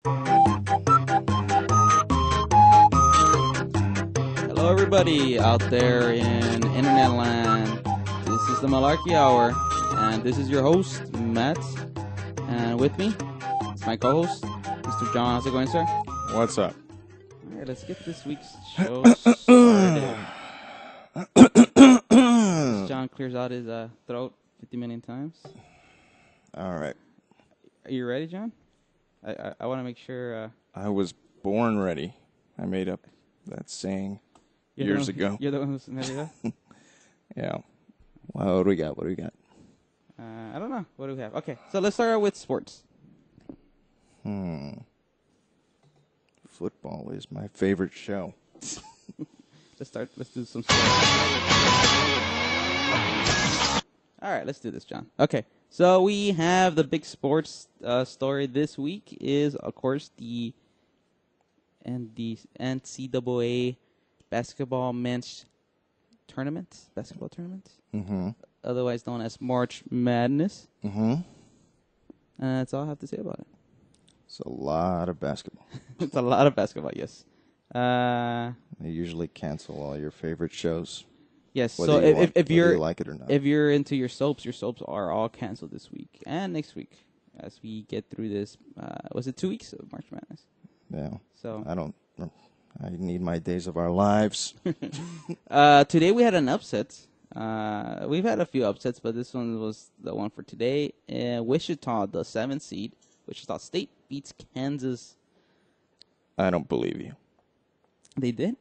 Hello, everybody out there in internet land. This is the Malarkey Hour, and this is your host, Matt. And with me, it's my co-host, Mr. John. How's it going, sir? What's up? All right, let's get this week's show started. John clears out his throat 50 million times. All right. Are you ready, John? I want to make sure. I was born ready. I made up that saying years ago. You're the one who's made it up? Yeah. Well, what do we got? I don't know. What do we have? Okay, so let's start out with sports. Football is my favorite show. Let's do some sports. All right, let's do this, John. Okay, so we have the big sports story this week is, of course, the NCAA basketball tournament, otherwise known as March Madness. That's all I have to say about it. It's a lot of basketball. It's a lot of basketball, yes. They usually cancel all your favorite shows. Yes, Whether so you if you're like it or not. If you're into your soaps are all canceled this week and next week as we get through this. Was it 2 weeks of March Madness? Yeah. So I need my days of our lives. today we had an upset. We've had a few upsets, but this one was the one for today. Wichita, the 7th seed, Wichita State beats Kansas. I don't believe you. They did?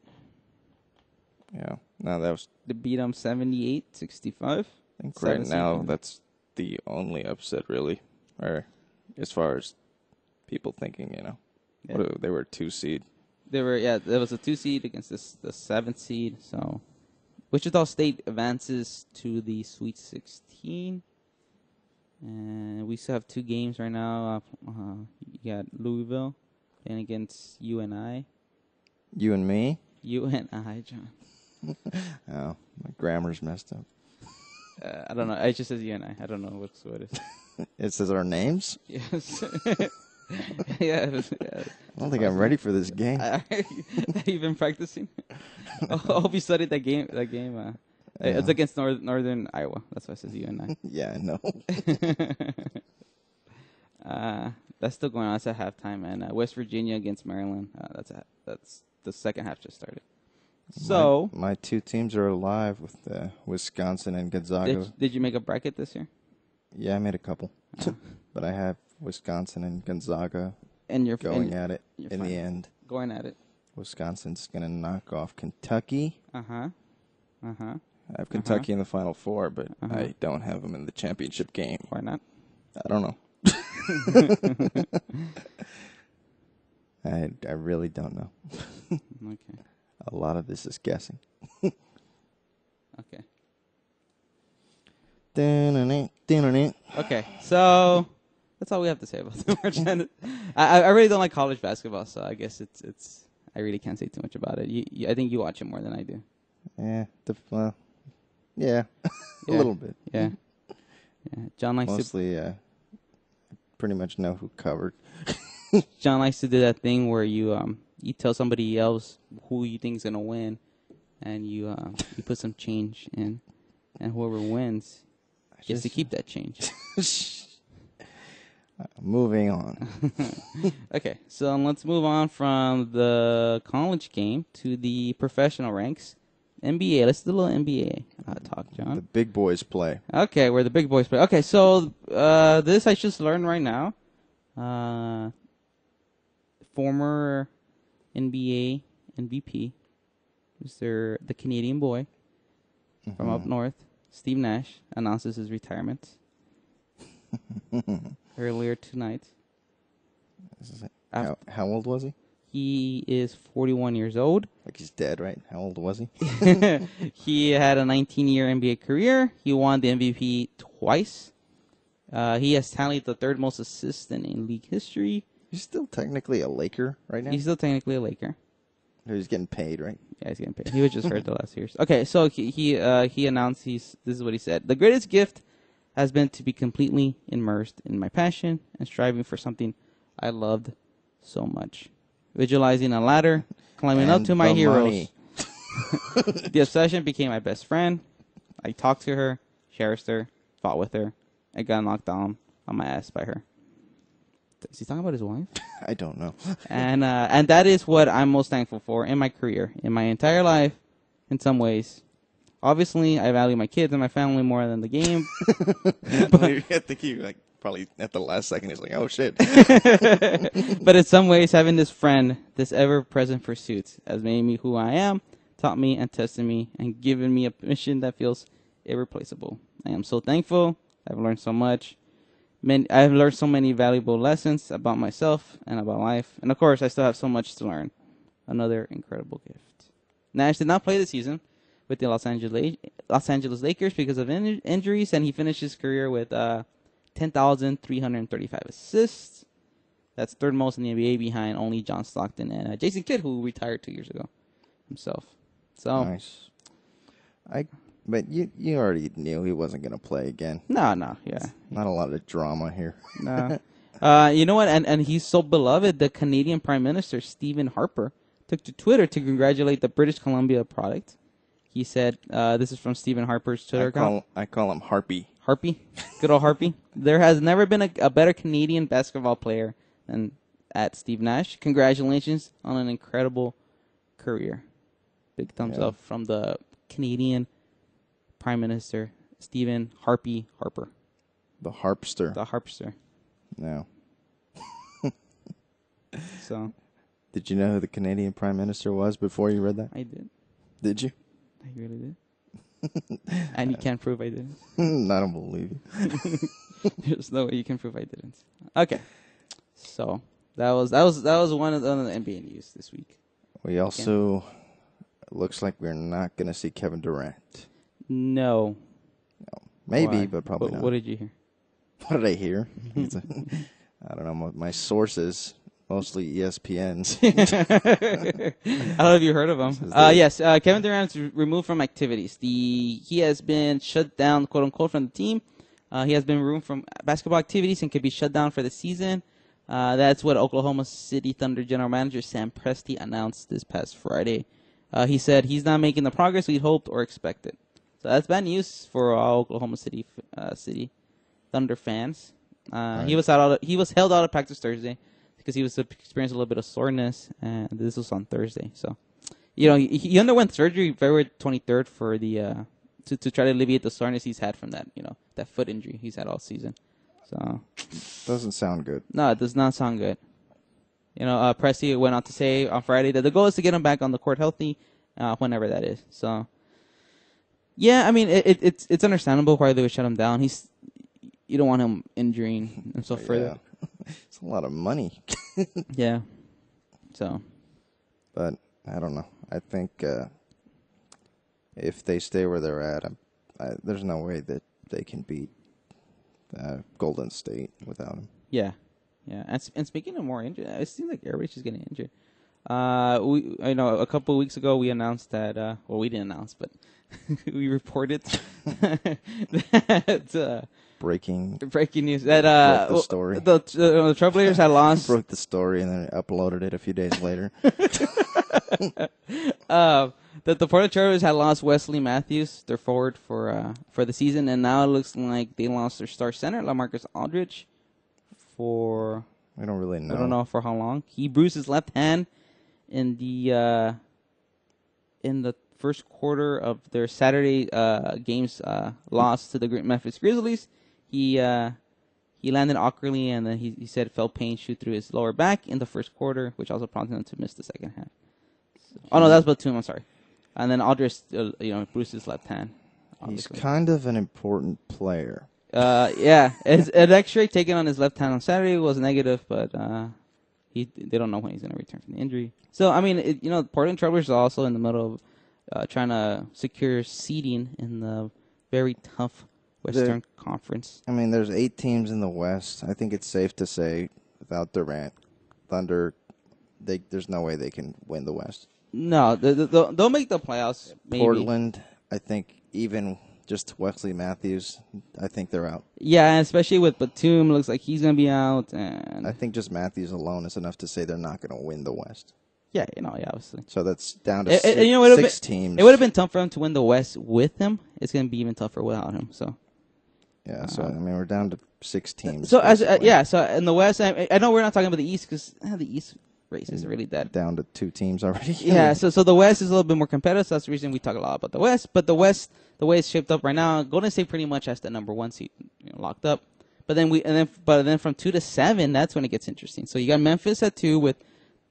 Yeah. No, that was... They beat them 78-65. I think right now that's the only upset, really. Or as far as people thinking, Yeah. They were a 2 seed. There was a 2 seed against the 7th seed. So Wichita State advances to the Sweet 16. And we still have 2 games right now. You got Louisville and against UNI. You and me? UNI, John. Oh, my grammar's messed up. I don't know. It just says UNI. I don't know what it is. It says our names? Yes. Yeah. I don't think I'm ready for this game. Have you been practicing? I hope you studied that game. Yeah. It's against Northern Iowa. That's why it says UNI. Yeah, I know. That's still going on. That's at halftime. And West Virginia against Maryland. That's the second half just started. So my 2 teams are alive with Wisconsin and Gonzaga. Did you make a bracket this year? Yeah, I made a couple. But I have Wisconsin and Gonzaga and you're going at it in fine. the end. Going at it. Wisconsin's going to knock off Kentucky. I have Kentucky in the Final Four, but I don't have them in the championship game. Why not? I don't know. I really don't know. Okay. A lot of this is guessing. Okay. Okay. Okay, so that's all we have to say about the March Madness. I really don't like college basketball, so I guess it's I really can't say too much about it. I think you watch it more than I do. Yeah, a little bit. Yeah. John likes mostly. Pretty much know who covered. John likes to do that thing where you tell somebody else who you think is gonna win, and you put some change in, and whoever wins gets to keep that change. Moving on. Okay, so let's move on from the college game to the professional ranks. NBA. Let's do a little NBA talk, John. The big boys play. Okay, where the big boys play. Okay, so this I just learned right now. Former NBA MVP, the Canadian boy from up north, Steve Nash, announces his retirement earlier tonight. How old was he? He is 41 years old. Like he's dead, right? How old was he? He had a 19-year NBA career. He won the MVP twice. He has tallied the 3rd most assists in league history. He's still technically a Laker right now? He's still technically a Laker. He's getting paid, right? Yeah, he's getting paid. He was just hurt the last years. Okay, so he announced this is what he said. The greatest gift has been to be completely immersed in my passion and striving for something I loved so much. Visualizing a ladder, climbing up to my heroes. The obsession became my best friend. I talked to her, cherished her, fought with her. I got knocked down on my ass by her. Is he talking about his wife? I don't know. And that is what I'm most thankful for in my career, in my entire life, in some ways. Obviously, I value my kids and my family more than the game. But I think you like probably at the last second is like, oh shit. But in some ways, having this friend, this ever-present pursuit, has made me who I am, taught me and tested me, and given me a mission that feels irreplaceable. I am so thankful. I've learned so much. I've learned so many valuable lessons about myself and about life. And, of course, I still have so much to learn. Another incredible gift. Nash did not play this season with the Los Angeles Lakers because of injuries, and he finished his career with 10,335 assists. That's third most in the NBA behind only John Stockton and Jason Kidd, who retired 2 years ago himself. So nice. But you already knew he wasn't going to play again. No, yeah. Not a lot of drama here. No. You know what? And he's so beloved. The Canadian Prime Minister, Stephen Harper, took to Twitter to congratulate the British Columbia product. He said, this is from Stephen Harper's Twitter account. I call him Harpy. Harpy? Good old Harpy. There has never been a better Canadian basketball player than at Steve Nash. Congratulations on an incredible career. Big thumbs up from the Canadian Prime Minister, Stephen Harpy Harper. The Harpster. The Harpster. No. So. Did you know who the Canadian Prime Minister was before you read that? I did. Did you? I really did. And you can't prove I didn't. I don't believe you. There's no way you can prove I didn't. Okay. So that was one of the NBA news this week. We also looks like we're not going to see Kevin Durant. No. Maybe, Why? but probably not. What did you hear? What did I hear? I don't know. My sources, mostly ESPN's. I don't know if you heard of him. Yes, Kevin Durant is removed from activities. He has been shut down, quote unquote, from the team. He has been removed from basketball activities and could be shut down for the season. That's what Oklahoma City Thunder general manager Sam Presti announced this past Friday. He said he's not making the progress we'd hoped or expected. So that's bad news for all Oklahoma City Thunder fans. Right. He was held out of practice Thursday because he was experiencing a little bit of soreness, and this was on Thursday. So, he underwent surgery February 23rd for the to try to alleviate the soreness he's had from that that foot injury he's had all season. So, doesn't sound good. No, it does not sound good. Presti went on to say on Friday that the goal is to get him back on the court healthy, whenever that is. So, yeah, I mean it's understandable why they would shut him down. You don't want him injuring himself further. It's a lot of money. Yeah. So. But I don't know. I think if they stay where they're at, there's no way that they can beat Golden State without him. Yeah. Yeah. And speaking of more injured, it seems like everybody's just getting injured. A couple of weeks ago we announced that. We didn't announce, but we reported that. Breaking news that broke the story. The Trailblazers had lost. Broke the story and then uploaded it a few days later. That the Portland Trailblazers had lost Wesley Matthews, their forward for the season, and now it looks like they lost their star center, LaMarcus Aldridge, for I don't really know. I don't know for how long. He bruised his left hand in the first quarter of their Saturday game's loss to the Memphis Grizzlies. He landed awkwardly, and then he said felt pain shoot through his lower back in the first quarter, which also prompted him to miss the second half. Oh, no, that was Batum, I'm sorry. And then Aldridge, bruised his left hand. Obviously. He's kind of an important player. Yeah. An X-ray taken on his left hand on Saturday was negative, but they don't know when he's going to return from the injury. So, I mean, Portland Trailblazers are also in the middle of trying to secure seeding in the very tough Western Conference. I mean, there's 8 teams in the West. I think it's safe to say, without Durant, Thunder, there's no way they can win the West. No, they'll make the playoffs. Maybe. Portland, I think, even just Wesley Matthews, I think they're out. Yeah, and especially with Batum, looks like he's going to be out. And I think just Matthews alone is enough to say they're not going to win the West. yeah, obviously. So that's down to six teams. It would have been tough for him to win the West with him. It's going to be even tougher without him. So yeah, so I mean we're down to 6 teams. So so in the West, I know we're not talking about the East because the East race is really dead. Down to 2 teams already. Yeah, so the West is a little bit more competitive. So that's the reason we talk a lot about the West. But the West, the way it's shaped up right now, Golden State pretty much has the number 1 seed locked up. But then from 2 to 7, that's when it gets interesting. So you got Memphis at 2 with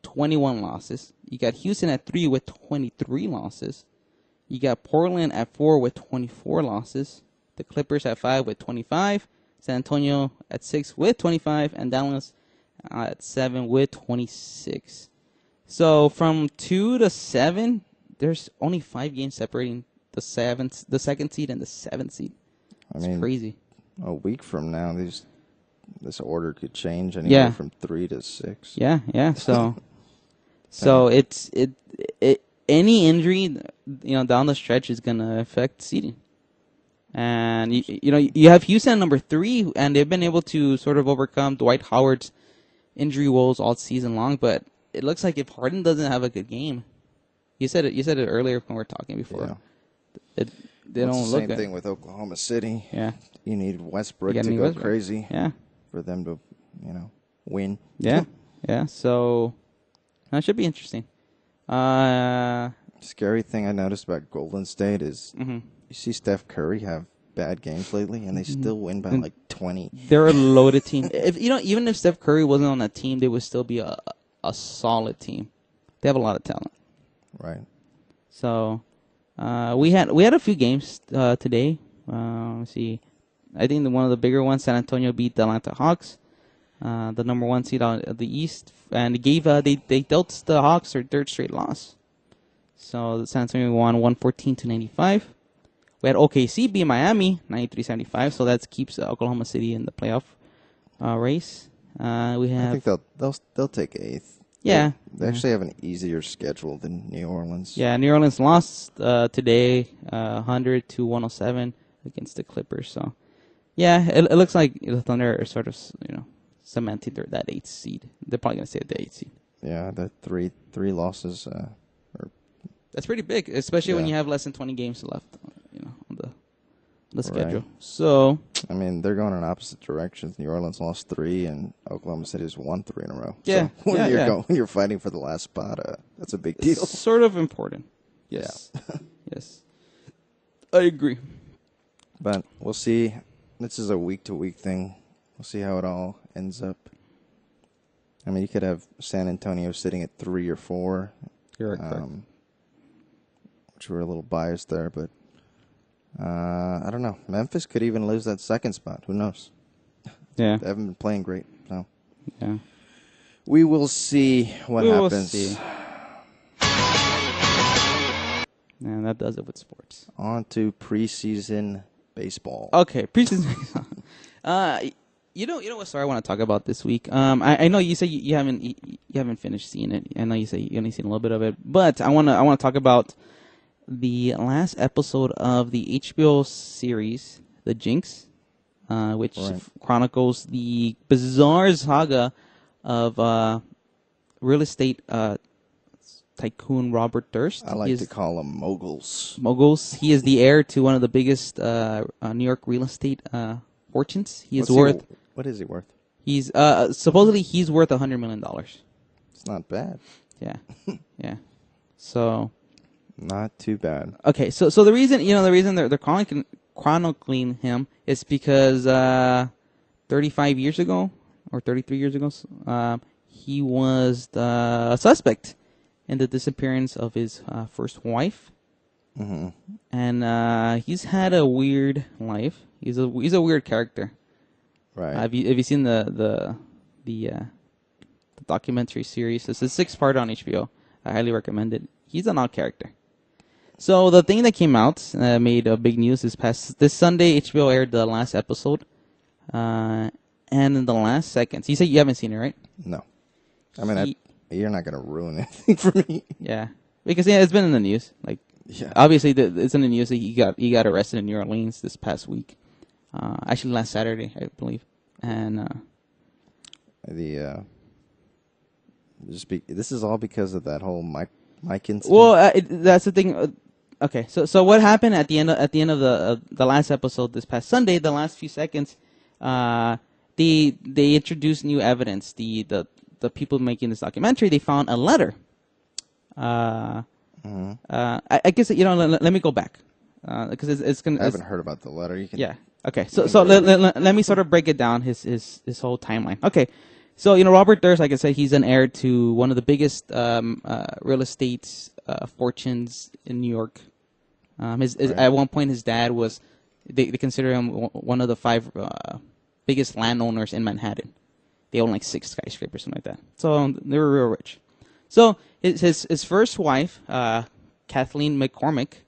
21 losses. You got Houston at 3 with 23 losses. You got Portland at 4 with 24 losses. The Clippers at 5 with 25. San Antonio at 6 with 25. And Dallas at 7 with 26. So from 2 to 7, there's only 5 games separating the second seed and the 7th seed. It's crazy. A week from now, this order could change anywhere from 3 to 6. Yeah. So it's any injury down the stretch is gonna affect seeding. And you have Houston at number 3, and they've been able to sort of overcome Dwight Howard's injury woes all season long. But it looks like if Harden doesn't have a good game, you said it earlier when we were talking before. Yeah. They don't look good. Same thing with Oklahoma City. Yeah. You need Westbrook to go crazy. Yeah. For them to, win. Yeah. Yeah. So that should be interesting. Scary thing I noticed about Golden State is you see Steph Curry have bad games lately, and they still win by like 20. They're a loaded team. Even if Steph Curry wasn't on that team, they would still be a solid team. They have a lot of talent. Right. So we had a few games today. Let's see. I think one of the bigger ones, San Antonio beat the Atlanta Hawks, the number 1 seed out of the East, and they dealt the Hawks their 3rd straight loss. So San Antonio won 114-95. We had OKC beat Miami 93-75, so that keeps Oklahoma City in the playoff race. We have. I think they'll take 8th. Yeah, they actually have an easier schedule than New Orleans. Yeah, New Orleans lost today, 100-107 against the Clippers. So, yeah, it looks like the Thunder are sort of cementing that 8th seed. They're probably gonna stay at the 8th seed. Yeah, the three losses. That's pretty big, especially when you have less than 20 games left. On the schedule. Right. So I mean, they're going in opposite directions. New Orleans lost 3, and Oklahoma City's won 3 in a row. Yeah, so when you're fighting for the last spot, that's a big deal. It's sort of important. Yes. Yeah. Yes. I agree. But we'll see. This is a week-to-week thing. We'll see how it all ends up. I mean, you could have San Antonio sitting at 3 or 4. You're correct. Which we're a little biased there, but I don't know. Memphis could even lose that 2nd spot. Who knows? Yeah. They haven't been playing great, so. Yeah. We will see what happens. Will see. And that does it with sports. On to preseason baseball. Okay, preseason baseball. You know what story I want to talk about this week? I know you say you haven't finished seeing it. I know you say you only seen a little bit of it, but I want to talk about the last episode of the HBO series, The Jinx, which chronicles the bizarre saga of real estate tycoon Robert Durst. I like to call them moguls. Moguls. He is the heir to one of the biggest New York real estate fortunes. What is he worth? He's supposedly he's worth $100 million. It's not bad. Yeah, yeah. So. Not too bad. Okay, so the reason they're chronicling him is because 35 years ago or 33 years ago, he was the suspect in the disappearance of his first wife, and he's had a weird life. He's a weird character. Right. Have you seen the documentary series? It's a 6-part on HBO. I highly recommend it. He's an odd character. So the thing that came out made big news this Sunday. HBO aired the last episode, and in the last seconds, you said you haven't seen it, right? No, I mean you're not gonna ruin anything for me. Yeah, because it's been in the news. Like Yeah. Obviously, it's in the news that he got arrested in New Orleans this past week. Actually, last Saturday, I believe. And this is all because of that whole Mike incident. well, that's the thing. Okay, so what happened at the end of the last episode this past Sunday? The last few seconds, they introduced new evidence. The people making this documentary, they found a letter. I guess let me go back because it's gonna. I haven't heard about the letter. You can. Yeah. Okay. So let me sort of break it down. His whole timeline. Okay. So Robert Durst, like I said, he's an heir to one of the biggest real estate fortunes in New York. At one point, his dad was. They consider him one of the 5 biggest landowners in Manhattan. They own like 6 skyscrapers, something like that. So they were real rich. So his first wife, Kathleen McCormick,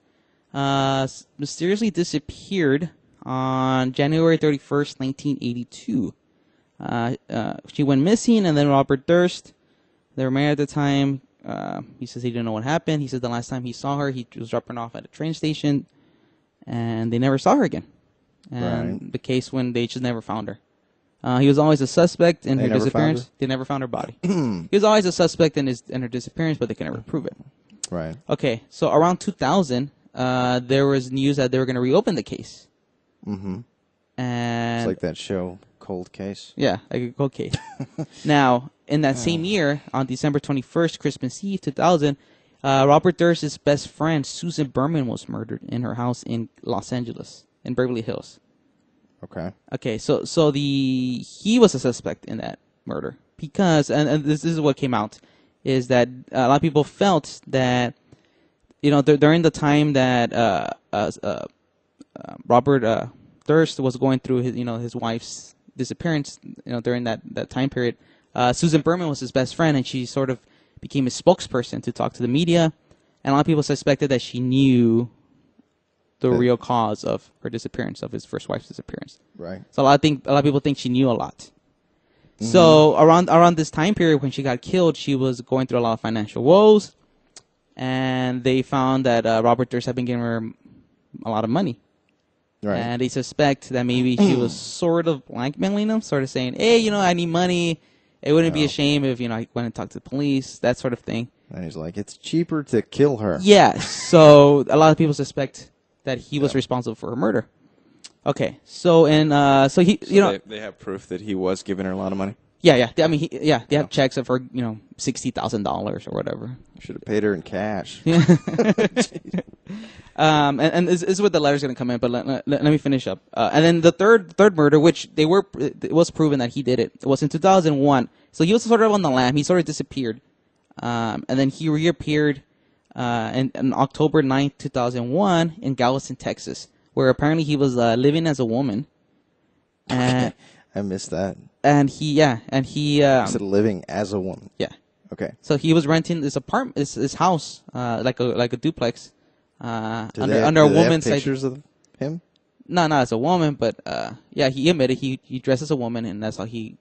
mysteriously disappeared on January 31st, 1982. She went missing, and then Robert Durst, they were married at the time. He says he didn't know what happened. He said the last time he saw her, he was dropping her off at a train station, and they never saw her again. And the case when they just never found her. He was always a suspect in her disappearance. They never found her body. He was always a suspect in her disappearance, but they can never prove it. Right. Okay, so around 2000, there was news that they were going to reopen the case. Mm-hmm. And it's like that show, Cold Case. Yeah, like a cold case. Now, in that same year, on December 21st, Christmas Eve, 2000, Robert Durst's best friend, Susan Berman, was murdered in her house in Los Angeles, in Beverly Hills. Okay, so he was a suspect in that murder because, and this is what came out, is that a lot of people felt that, during the time that Robert Durst was going through his wife's disappearance, during that time period, Susan Berman was his best friend, and she sort of became a spokesperson to talk to the media, and a lot of people suspected that she knew the real cause of her disappearance, of his first wife's disappearance. Right. So a lot of people think she knew a lot. Mm-hmm. So around this time period when she got killed, she was going through a lot of financial woes, and they found that Robert Durst had been giving her a lot of money. Right. And they suspect that maybe she was sort of blackmailing them, sort of saying, "Hey, I need money. It wouldn't be a shame if I went and talked to the police," that sort of thing. And he's like, "It's cheaper to kill her." Yeah. So a lot of people suspect that he was responsible for her murder. Okay, so they have proof that he was giving her a lot of money. Yeah. I mean, they have checks of her, $60,000 or whatever. Should have paid her in cash. Yeah. And this is where the letter's going to come in, but let me finish up. And then the third murder, which it was proven that he did it. It was in 2001. So he was sort of on the lam. He sort of disappeared, and then he reappeared. In October 9th, 2001, in Galveston, Texas, where apparently he was living as a woman. I missed that. And he said living as a woman. Yeah. Okay. So he was renting this apartment, this house, like a duplex, under a woman's. Have pictures of him? No, not as a woman, but he admitted he dressed as a woman, and that's how he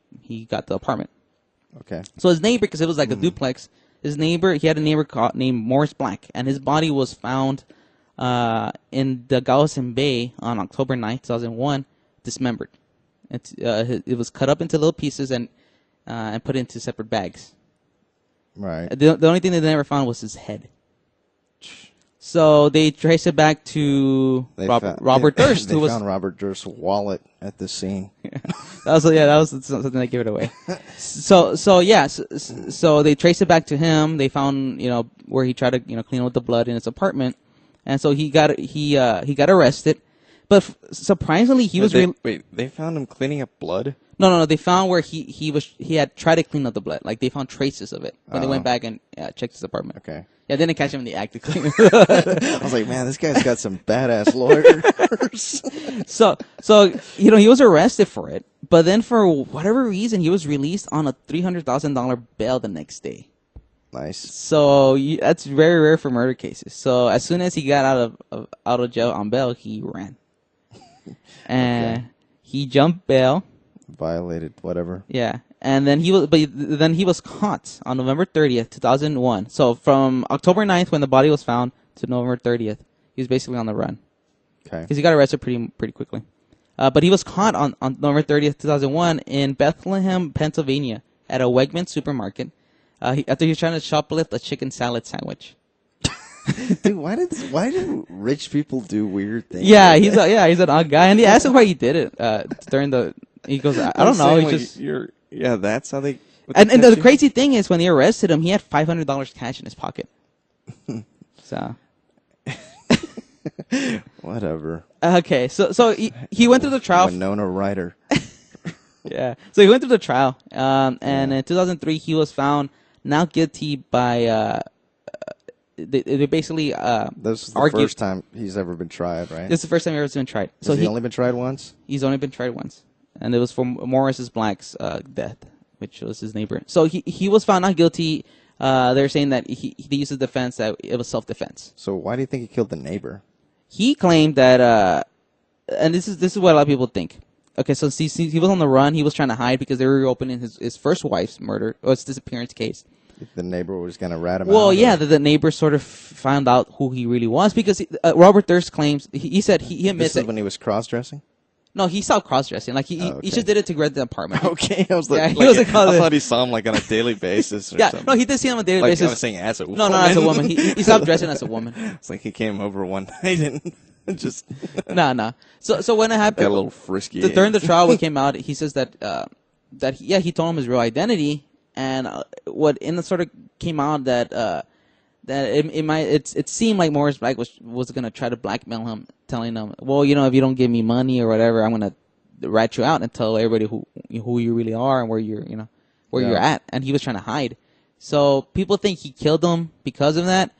got the apartment. Okay. So his neighbor, because it was like a duplex. He had a neighbor named Morris Black, and his body was found in the Galveston Bay on October 9th, 2001, dismembered. It was cut up into little pieces and put into separate bags. Right. The only thing they never found was his head. So they traced it back to Robert Durst. They found Robert Durst's wallet at the scene. That was something that gave it away. So they traced it back to him. They found where he tried to clean up the blood in his apartment, and so he got arrested. But surprisingly, they found him cleaning up blood? No. They found where he had tried to clean up the blood. Like they found traces of it when they went back and checked his apartment. Okay. Yeah, they didn't catch him in the act of cleaning. I was like, man, this guy's got some badass lawyers. So he was arrested for it, but then for whatever reason, he was released on a $300,000 bail the next day. Nice. So that's very rare for murder cases. So as soon as he got out of jail on bail, he ran, and he jumped bail. Violated whatever. Yeah. And then he was caught on November 30th, 2001. So from October 9th, when the body was found, to November 30th. He was basically on the run. Okay. Because he got arrested pretty quickly. But he was caught on November 30th, 2001 in Bethlehem, Pennsylvania at a Wegmans supermarket after he was trying to shoplift a chicken salad sandwich. Dude, why do rich people do weird things? Yeah, he's an odd guy. And he asked him why he did it during the... He goes, I don't know. He just... Yeah, that's how they... And the crazy thing is, when they arrested him, he had $500 cash in his pocket. So... Whatever. Okay, so he went through the trial. Winona Ryder. Yeah. So he went through the trial, and in 2003 he was found not guilty by. They basically this is the first time he's ever been tried, right? This is the first time he's ever been tried. So Has he only been tried once? He's only been tried once, and it was for Morris Black's death, which was his neighbor. So he was found not guilty. They're saying that he used his defense that it was self-defense. So why do you think he killed the neighbor? He claimed that, and this is what a lot of people think. Okay, so he was on the run. He was trying to hide because they were reopening his first wife's murder or his disappearance case. The neighbor was going to rat him out? Well, yeah, the neighbor sort of found out who he really was because Robert Durst claims he said he admits this is when he was cross-dressing? No, he stopped cross-dressing. Like he just did it to rent the apartment. Okay, I was like, I thought he saw him like on a daily basis. Or something. No, he did see him on a daily basis. I was saying as a woman. No, as a woman. He stopped dressing as a woman. It's like he came over one night and just no. So when it happened, got a little frisky. During the trial, what came out, he says that he told him his real identity, and what in the sort of came out that it seemed like Morris Black was going to try to blackmail him, telling him, well, if you don't give me money or whatever, I'm going to rat you out and tell everybody who you really are and where you're at. And he was trying to hide. So people think he killed him because of that.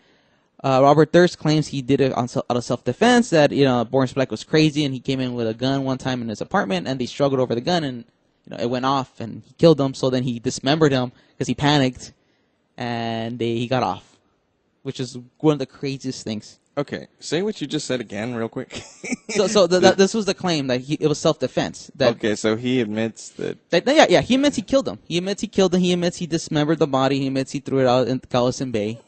Robert Durst claims he did it out of self-defense, that, Morris Black was crazy and he came in with a gun one time in his apartment and they struggled over the gun and, it went off and he killed him. So then he dismembered him because he panicked and he got off, which is one of the craziest things. Okay, say what you just said again real quick. This was the claim that it was self-defense. Okay, so he admits that... he admits he killed him. He admits he dismembered the body. He admits he threw it out in Galveston Bay.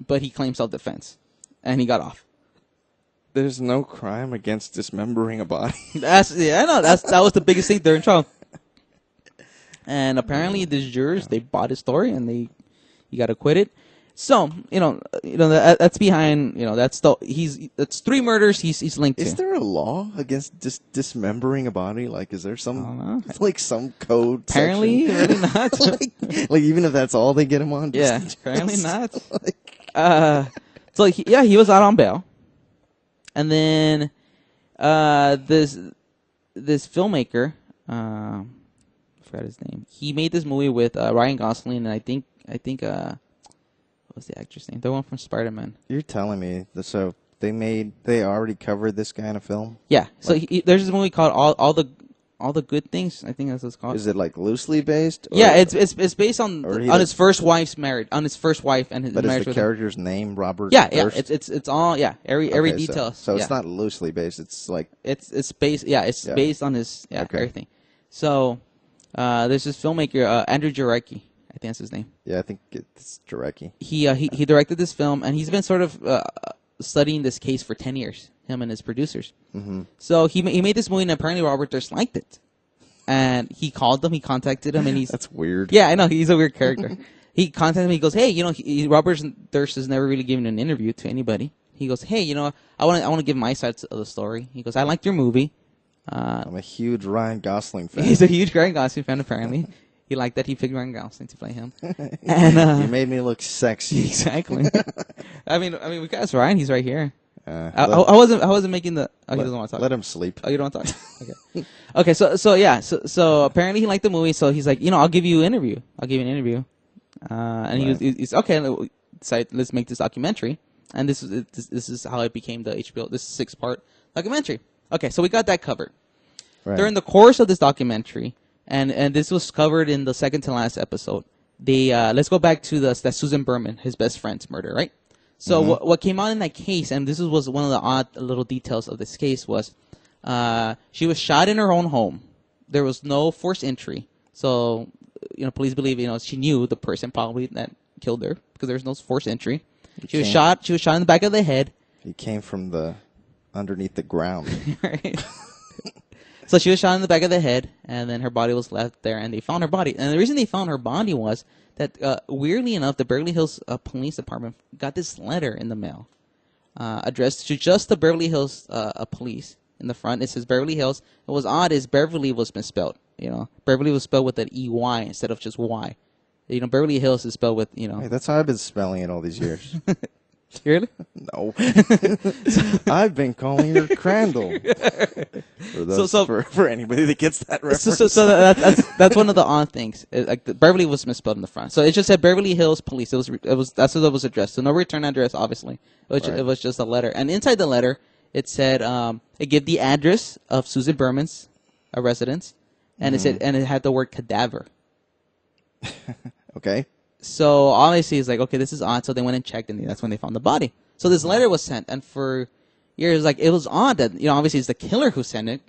But he claimed self-defense, and he got off. There's no crime against dismembering a body. That was the biggest thing during trial. And apparently, these jurors, they bought his story, and he got acquitted. So that's behind. That's 3 murders. He's linked to. Is there a law against dismembering a body? Like, is there some some code? Apparently, really not. like even if that's all they get him on. Apparently not. He was out on bail, and then this filmmaker, I forgot his name. He made this movie with Ryan Gosling, and I think what was the actress name? The one from Spider-Man. You're telling me so they already covered this kind of film? Yeah. So there's this movie called All the Good Things. I think that's what it's called. Is it like loosely based? Yeah, it's based on his first wife's marriage, on his first wife and his marriage. But is the character's name Robert? Durst? It's all every detail. So it's not loosely based. It's like it's based. Yeah, it's based on his everything. So there's this filmmaker Andrew Jarecki. I think that's his name. Yeah, I think it's Jarecki. He directed this film, and he's been sort of studying this case for 10 years. Him and his producers. Mm-hmm. So he made this movie, and apparently Robert Durst liked it. And he called him. He contacted him, and that's weird. Yeah, I know, he's a weird character. He contacted him. He goes, "Hey, Robert Durst has never really given an interview to anybody." He goes, "Hey, I want to give my side of the story." He goes, "I liked your movie. I'm a huge Ryan Gosling fan." He's a huge Ryan Gosling fan, apparently. He liked that he picked Ryan Gosling to play him. And he made me look sexy. Exactly. I mean, we got Ryan. He's right here. I wasn't making the. Oh, he doesn't want to talk. Let him sleep. Oh, you don't want to talk. Okay. Okay. So apparently he liked the movie. So he's like, I'll give you an interview. And he's okay. Let's make this documentary. And this is how it became the HBO. This 6-part documentary. Okay. So we got that covered. Right. During the course of this documentary, and this was covered in the second to last episode. Let's go back to that Susan Berman, his best friend's murder, right? So what came out in that case, and this was one of the odd little details of this case, was she was shot in her own home. There was no forced entry. So, police believe, she knew the person probably that killed her because there was no forced entry. She was shot in the back of the head. He came from the underneath the ground. Right. So she was shot in the back of the head, and then her body was left there, and they found her body. And the reason they found her body was that, weirdly enough, the Beverly Hills Police Department got this letter in the mail addressed to just the Beverly Hills police. In the front, it says Beverly Hills. What was odd is Beverly was misspelled. Beverly was spelled with an EY instead of just Y. Beverly Hills is spelled with, Hey, that's how I've been spelling it all these years. Really? No. I've been calling her Crandall. For anybody that gets that reference. So that's one of the odd things. Beverly was misspelled in the front. So it just said Beverly Hills Police. That's what it was addressed. So no return address, obviously. It was just a letter. And inside the letter, it said it gave the address of Susan Berman's residence, and it had the word cadaver. Okay. So obviously it's like, okay, this is odd. So they went and checked, and that's when they found the body. So this letter was sent, and for years, it was odd that obviously it's the killer who sent it,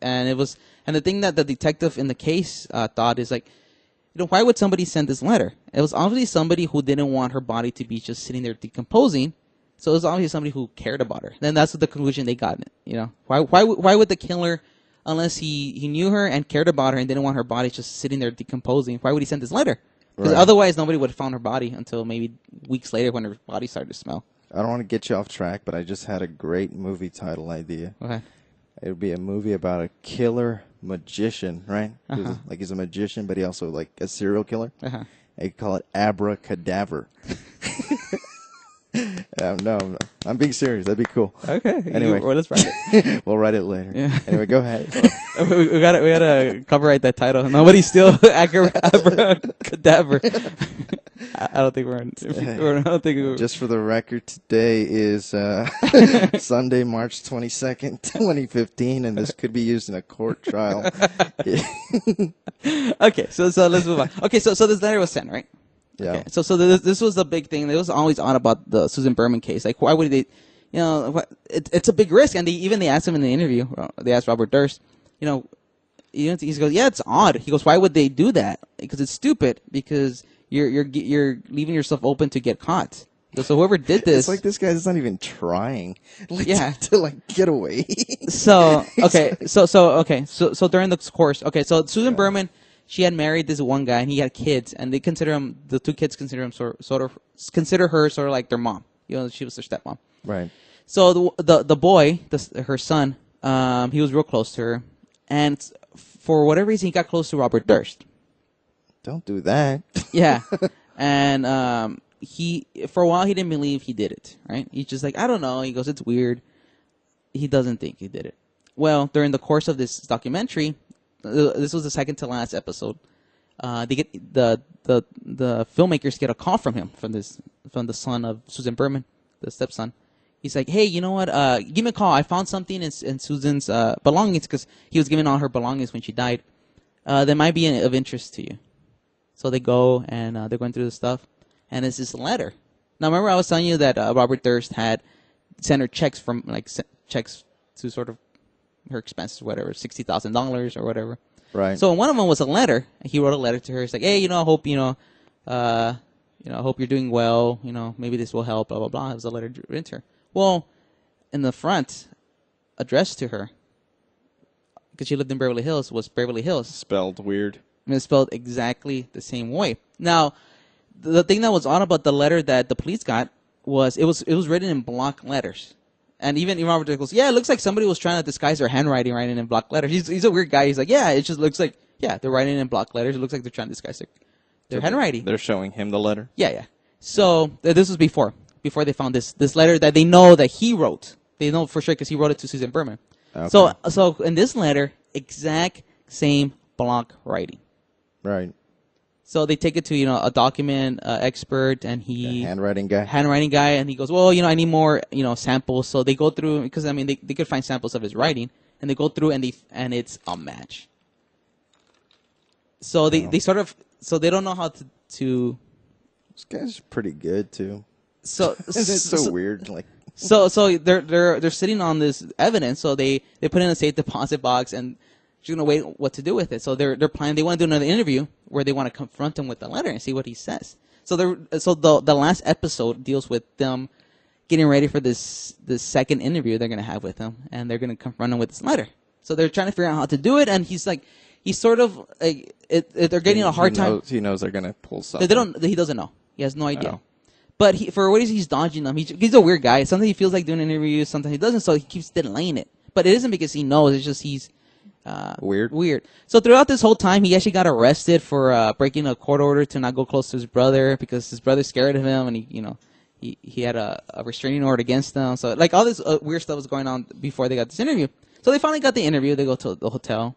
and the thing that the detective in the case thought is why would somebody send this letter? It was obviously somebody who didn't want her body to be just sitting there decomposing. So it was obviously somebody who cared about her. Then that's the conclusion they got. Why would the killer, unless he knew her and cared about her and didn't want her body just sitting there decomposing, why would he send this letter? Because otherwise nobody would have found her body until maybe weeks later when her body started to smell. I don't want to get you off track, but I just had a great movie title idea. Okay. It would be a movie about a killer magician, right? He's a magician, but he also a serial killer. They call it Abra-Cadaver. No, I'm being serious. That'd be cool. Okay. Anyway, let's write it. We'll write it later. Yeah. Anyway, go ahead. we gotta copyright that title. Nobody's still Abra-Cadaver. I don't think we're. I don't think we're. Just for the record, today is Sunday, March 22nd, 2015, and this could be used in a court trial. Okay, so let's move on. Okay, so this letter was sent, right? Yeah. Okay. So this was the big thing. It was always on about the Susan Berman case. Why would they? It's a big risk. And they asked him in the interview. They asked Robert Durst. He goes, yeah, it's odd. He goes, why would they do that? Because it's stupid. Because you're leaving yourself open to get caught. So whoever did this, it's like this guy's not even trying. To get away. So during the course, so Susan Berman. She had married this one guy, and he had kids, and the two kids consider her sort of like their mom. She was their stepmom. Right. So the boy, her son, he was real close to her, and for whatever reason, he got close to Robert Durst. Don't do that. Yeah, and for a while he didn't believe he did it. Right? He's just like, I don't know. He goes, it's weird. He doesn't think he did it. Well, during the course of this documentary. This was the second to last episode. They get the filmmakers get a call from him from the son of Susan Berman, the stepson. He's like, hey, you know what? Give me a call. I found something in Susan's belongings because he was giving all her belongings when she died. That might be of interest to you. So they go and they're going through the stuff, and it's this letter. Now remember I was telling you that Robert Durst had sent her checks checks to sort of her expenses, whatever, $60,000 or whatever. Right. So one of them was a letter. He wrote a letter to her. He's like, hey, I hope I hope you're doing well. Maybe this will help. Blah blah blah. It was a letter written to her. Well, in the front, addressed to her, because she lived in Beverly Hills, was Beverly Hills. Spelled weird. Spelled exactly the same way. Now, the thing that was odd about the letter that the police got was it was written in block letters. And even Robert goes, yeah, it looks like somebody was trying to disguise their handwriting, writing in block letters. He's a weird guy. He's like, yeah, it just looks like, they're writing in block letters. It looks like they're trying to disguise their handwriting. They're showing him the letter? Yeah. So this was before they found this letter that they know that he wrote. They know for sure because he wrote it to Susan Berman. Okay. So in this letter, exact same block writing. Right. So they take it to a document expert, and he handwriting guy, and he goes, well, I need more samples. So they go through because they could find samples of his writing, and they go through and it's a match. So they sort of they don't know how to. This guy's pretty good too. So it's so weird, So they're sitting on this evidence. So they put in a safe deposit box and. She's gonna wait what to do with it. So they're planning. They want to do another interview where they want to confront him with the letter and see what he says. So the last episode deals with them getting ready for this second interview they're gonna have with him, and they're gonna confront him with this letter. So they're trying to figure out how to do it, and he's sort of like they're getting a hard time. He knows they're gonna pull something. He doesn't know. He has no idea. Oh. But for what he's dodging them. He's a weird guy. Sometimes he feels like doing interviews, sometimes he doesn't. So he keeps delaying it. But it isn't because he knows. It's just he's weird. So throughout this whole time, he actually got arrested for breaking a court order to not go close to his brother because his brother's scared of him, and he had a restraining order against them. So like all this weird stuff was going on before they got this interview. So they finally got the interview. They go to the hotel,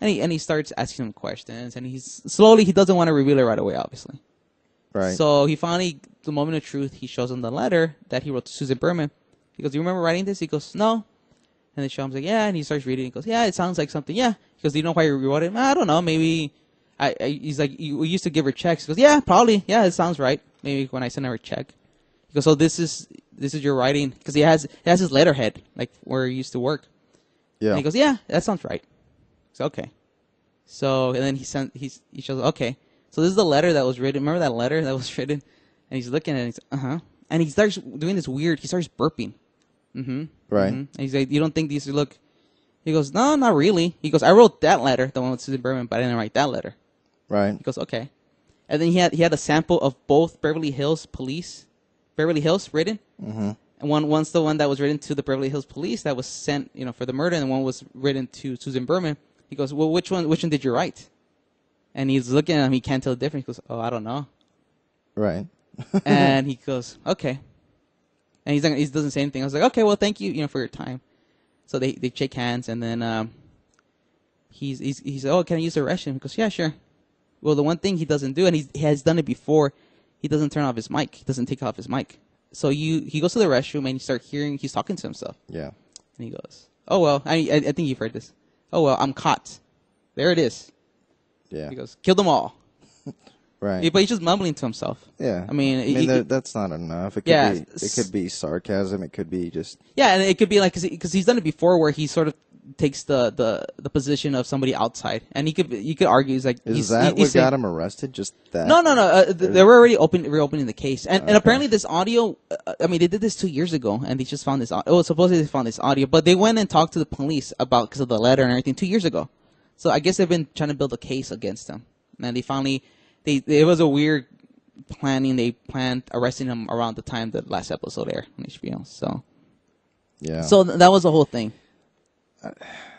and he starts asking them questions, and he doesn't want to reveal it right away, obviously. Right. So he finally, the moment of truth, he shows them the letter that he wrote to Susan Berman. He goes, "Do you remember writing this?" He goes, "No." And they show him, like, "Yeah." And he starts reading. He goes, "Yeah, it sounds like something." Yeah. He goes, "Do you know why you wrote it?" "I don't know. Maybe." He's like, "We used to give her checks." He goes, "Yeah, probably. Yeah, it sounds right. Maybe when I send her a check." He goes, "So this is your writing?" Because he has his letterhead, like where he used to work. Yeah. And he goes, "Yeah, that sounds right." So okay. So and then he shows, okay. So this is the letter that was written. Remember that letter that was written? And he's looking at it, and he's, And he starts doing this weird, he starts burping. Mm-hmm. Right. Mm-hmm. And he's like, "You don't think these look..." He goes, "No, not really." He goes, "I wrote that letter, the one with Susan Berman, but I didn't write that letter." Right. He goes, "Okay." And then he had a sample of both Beverly Hills written. Mm-hmm. And one's the one that was written to the Beverly Hills police that was sent, for the murder, and one was written to Susan Berman. He goes, "Well, which one did you write?" And he's looking at him. He can't tell the difference. He goes, "Oh, I don't know." Right. And he goes, "Okay." And he doesn't say anything. I was like, "Okay, well, thank you, for your time." So they shake hands, and then he's "Oh, can I use the restroom?" He goes, "Yeah, sure." Well, the one thing he doesn't do, and he has done it before, he doesn't turn off his mic. He doesn't take off his mic. So he goes to the restroom, and you start hearing he's talking to himself. Yeah. And he goes, "Oh, well," I think you've heard this. "Oh, well, I'm caught. There it is." Yeah. He goes, "Kill them all." Right. Yeah, but he's just mumbling to himself. Yeah. I mean, that's not enough. It could be sarcasm. It could be just. Yeah, and it could be like because he's done it before, where he sort of takes the position of somebody outside, and you could argue he's like. Is that what got him arrested? Just that? No. They were already reopening the case, and apparently this audio. They did this 2 years ago, and they just found this. Oh, supposedly they found this audio, but they went and talked to the police because of the letter and everything 2 years ago. So I guess they've been trying to build a case against him, and they finally. It was a weird planning. They planned arresting him around the time the last episode aired on HBO. So, yeah. So that was the whole thing.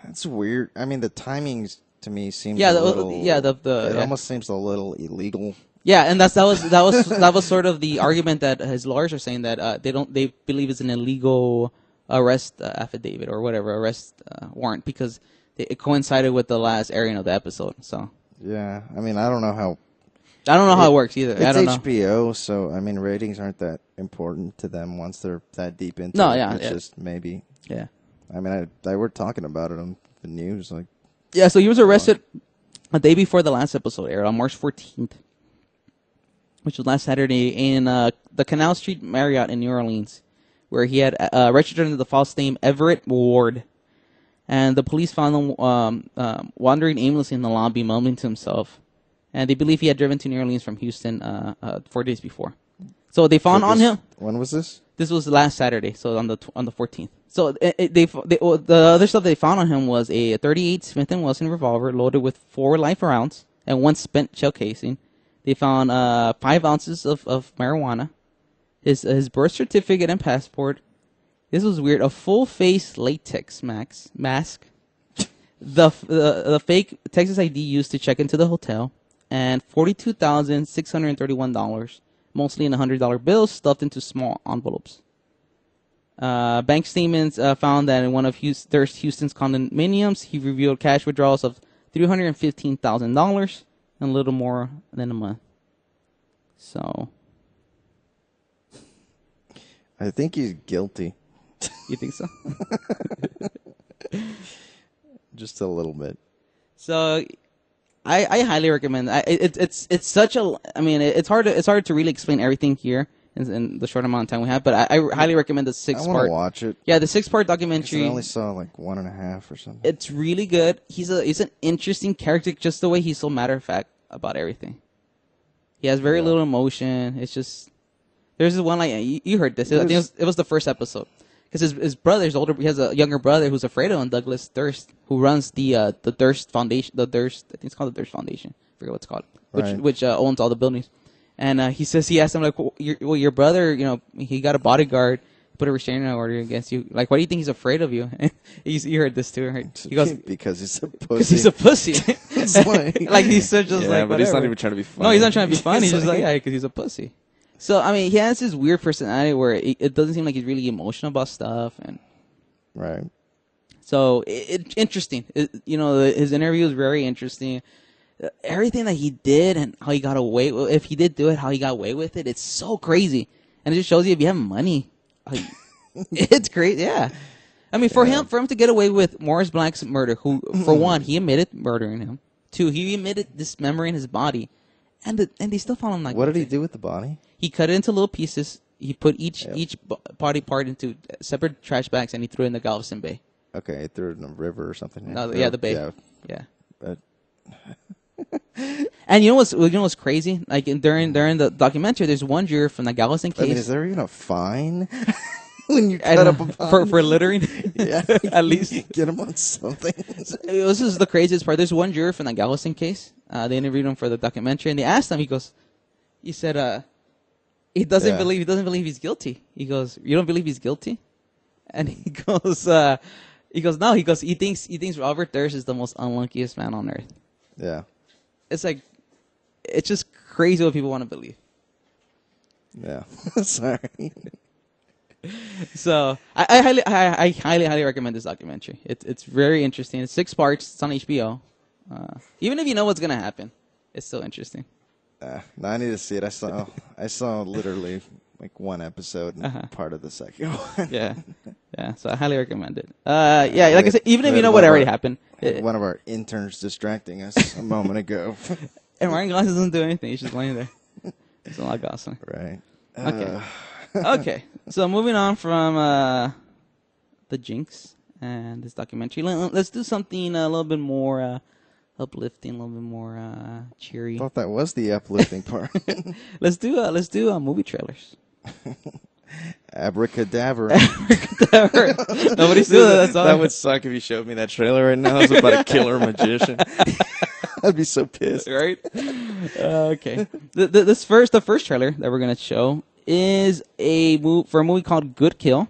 That's weird. I mean, the timings to me seems it almost seems a little illegal. Yeah, and that was sort of the argument that his lawyers are saying that they believe it's an illegal arrest affidavit or whatever arrest warrant because it coincided with the last airing of the episode. So. Yeah, I mean, I don't know how it works either. It's I don't HBO, know. so I mean, ratings aren't that important to them once they're that deep into it. Yeah, it's just maybe. Yeah. I mean, I were talking about it on the news, like. Yeah, so he was arrested a day before the last episode aired on March 14th, which was last Saturday in the Canal Street Marriott in New Orleans, where he had registered under the false name Everett Ward. And the police found him wandering aimlessly in the lobby, mumbling to himself. And they believe he had driven to New Orleans from Houston 4 days before. So they found on him. When was this? This was last Saturday, so on the 14th. So the other stuff they found on him was a .38 Smith & Wesson revolver loaded with 4 live rounds and 1 spent shell casing. They found 5 ounces of marijuana, his birth certificate and passport. This was weird. A full-face latex mask, the fake Texas ID used to check into the hotel, and $42,631, mostly in $100 bills stuffed into small envelopes. Bank statements found that in one of Houston's condominiums, he revealed cash withdrawals of $315,000 in a little more than a month. So, I think he's guilty. You think so? Just a little bit. So, I highly recommend. It's such a. I mean, it's hard to really explain everything here in the short amount of time we have. But I highly recommend the 6-part. I want to watch it. Yeah, the 6-part documentary. I only saw like 1.5 or something. It's really good. He's an interesting character, just the way he's so matter of fact about everything. He has very little emotion. It's just there's this one you heard this. I think it was the first episode because his brother, he has a younger brother who's afraid of him, Douglas Durst, who runs the Durst Foundation. I think it's called the Durst Foundation. I forget what it's called, which owns all the buildings. And he asked him like, your brother, he got a bodyguard. Put a restraining order against you. Like, why do you think he's afraid of you? You heard this too, right? He goes, because he's a pussy. Because he's a pussy. like he's just but whatever. he's not even trying to be funny. No, he's not trying to be funny. He's just like, yeah, because he's a pussy. So I mean, he has this weird personality where it doesn't seem like he's really emotional about stuff, and right. So it's interesting. His interview is very interesting. Everything that he did and how he got away with, if he did do it, how he got away with it, it's so crazy, and it just shows you if you have money. It's great, yeah. I mean, for him to get away with Morris Black's murder, who, for one, he admitted murdering him. Two, he admitted dismembering his body, and they still found him like. What did he do with the body? He cut it into little pieces. He put each body part into separate trash bags, and he threw it in the Galveston Bay. Okay, he threw it in a river or something. No, the bay. Yeah. But and you know what's crazy? Like during the documentary, there's one juror from the Galveston case. I mean, is there even a fine when you cut up a body? for littering? Yeah, at least get him on something. This is the craziest part. There's one juror from the Galveston case. They interviewed him for the documentary, and they asked him. He said, he doesn't believe he's guilty. He goes, "You don't believe he's guilty?" And he goes, no. He goes, he thinks Robert Durst is the most unluckiest man on earth. Yeah. It's like, it's just crazy what people want to believe. Yeah. Sorry. So I highly recommend this documentary. It's very interesting. It's 6 parts. It's on HBO. Even if you know what's gonna happen, it's still interesting. No, I need to see it. I saw literally like one episode and part of the second one. Yeah. So I highly recommend it. Like I said, even if you know what already happened. One of our interns distracting us a moment ago. And Ryan Gosling doesn't do anything. He's just laying there. It's a lot of Gosling. Right. Okay. So moving on from the Jinx and this documentary, let's do something a little bit more uplifting, a little bit more cheery. I thought that was the uplifting part. Let's do movie trailers. Abra-Cadaver. Nobody's doing that. That's all. That would suck if you showed me that trailer right now. It was about a killer magician. I'd be so pissed. Right? Okay. The first trailer that we're gonna show is for a movie called Good Kill.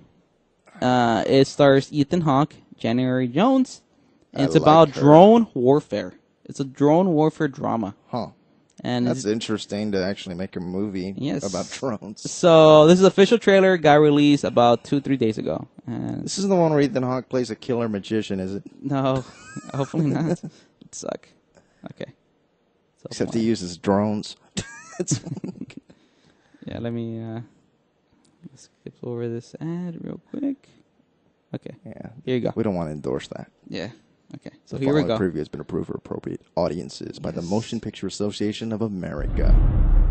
It stars Ethan Hawke, January Jones, and it's about drone warfare. It's a drone warfare drama. Huh. And that's interesting to actually make a movie about drones. So this is the official trailer, got released about 2-3 days ago. And this isn't the one where Ethan Hawke plays a killer magician, is it? No, hopefully not. It'd suck. Okay. So except he uses drones. Yeah, let me skip over this ad real quick. Okay. Yeah. Here you go. We don't want to endorse that. Yeah. Okay. So the here we go. The preview has been approved for appropriate audiences by the Motion Picture Association of America.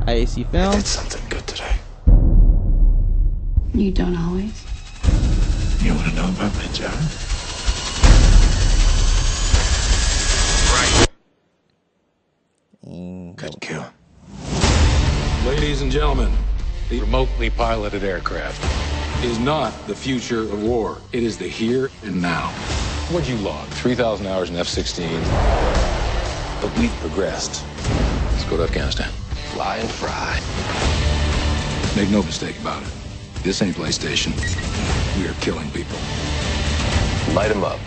IAC Film. I did something good today. You don't always. You want to know about my job? Right. Good kill. Ladies and gentlemen, the remotely piloted aircraft is not the future of war. It is the here and now. What'd you log? 3,000 hours in F-16. But we've progressed. Let's go to Afghanistan. Fly and fry. Make no mistake about it. This ain't PlayStation. We are killing people. Light them up.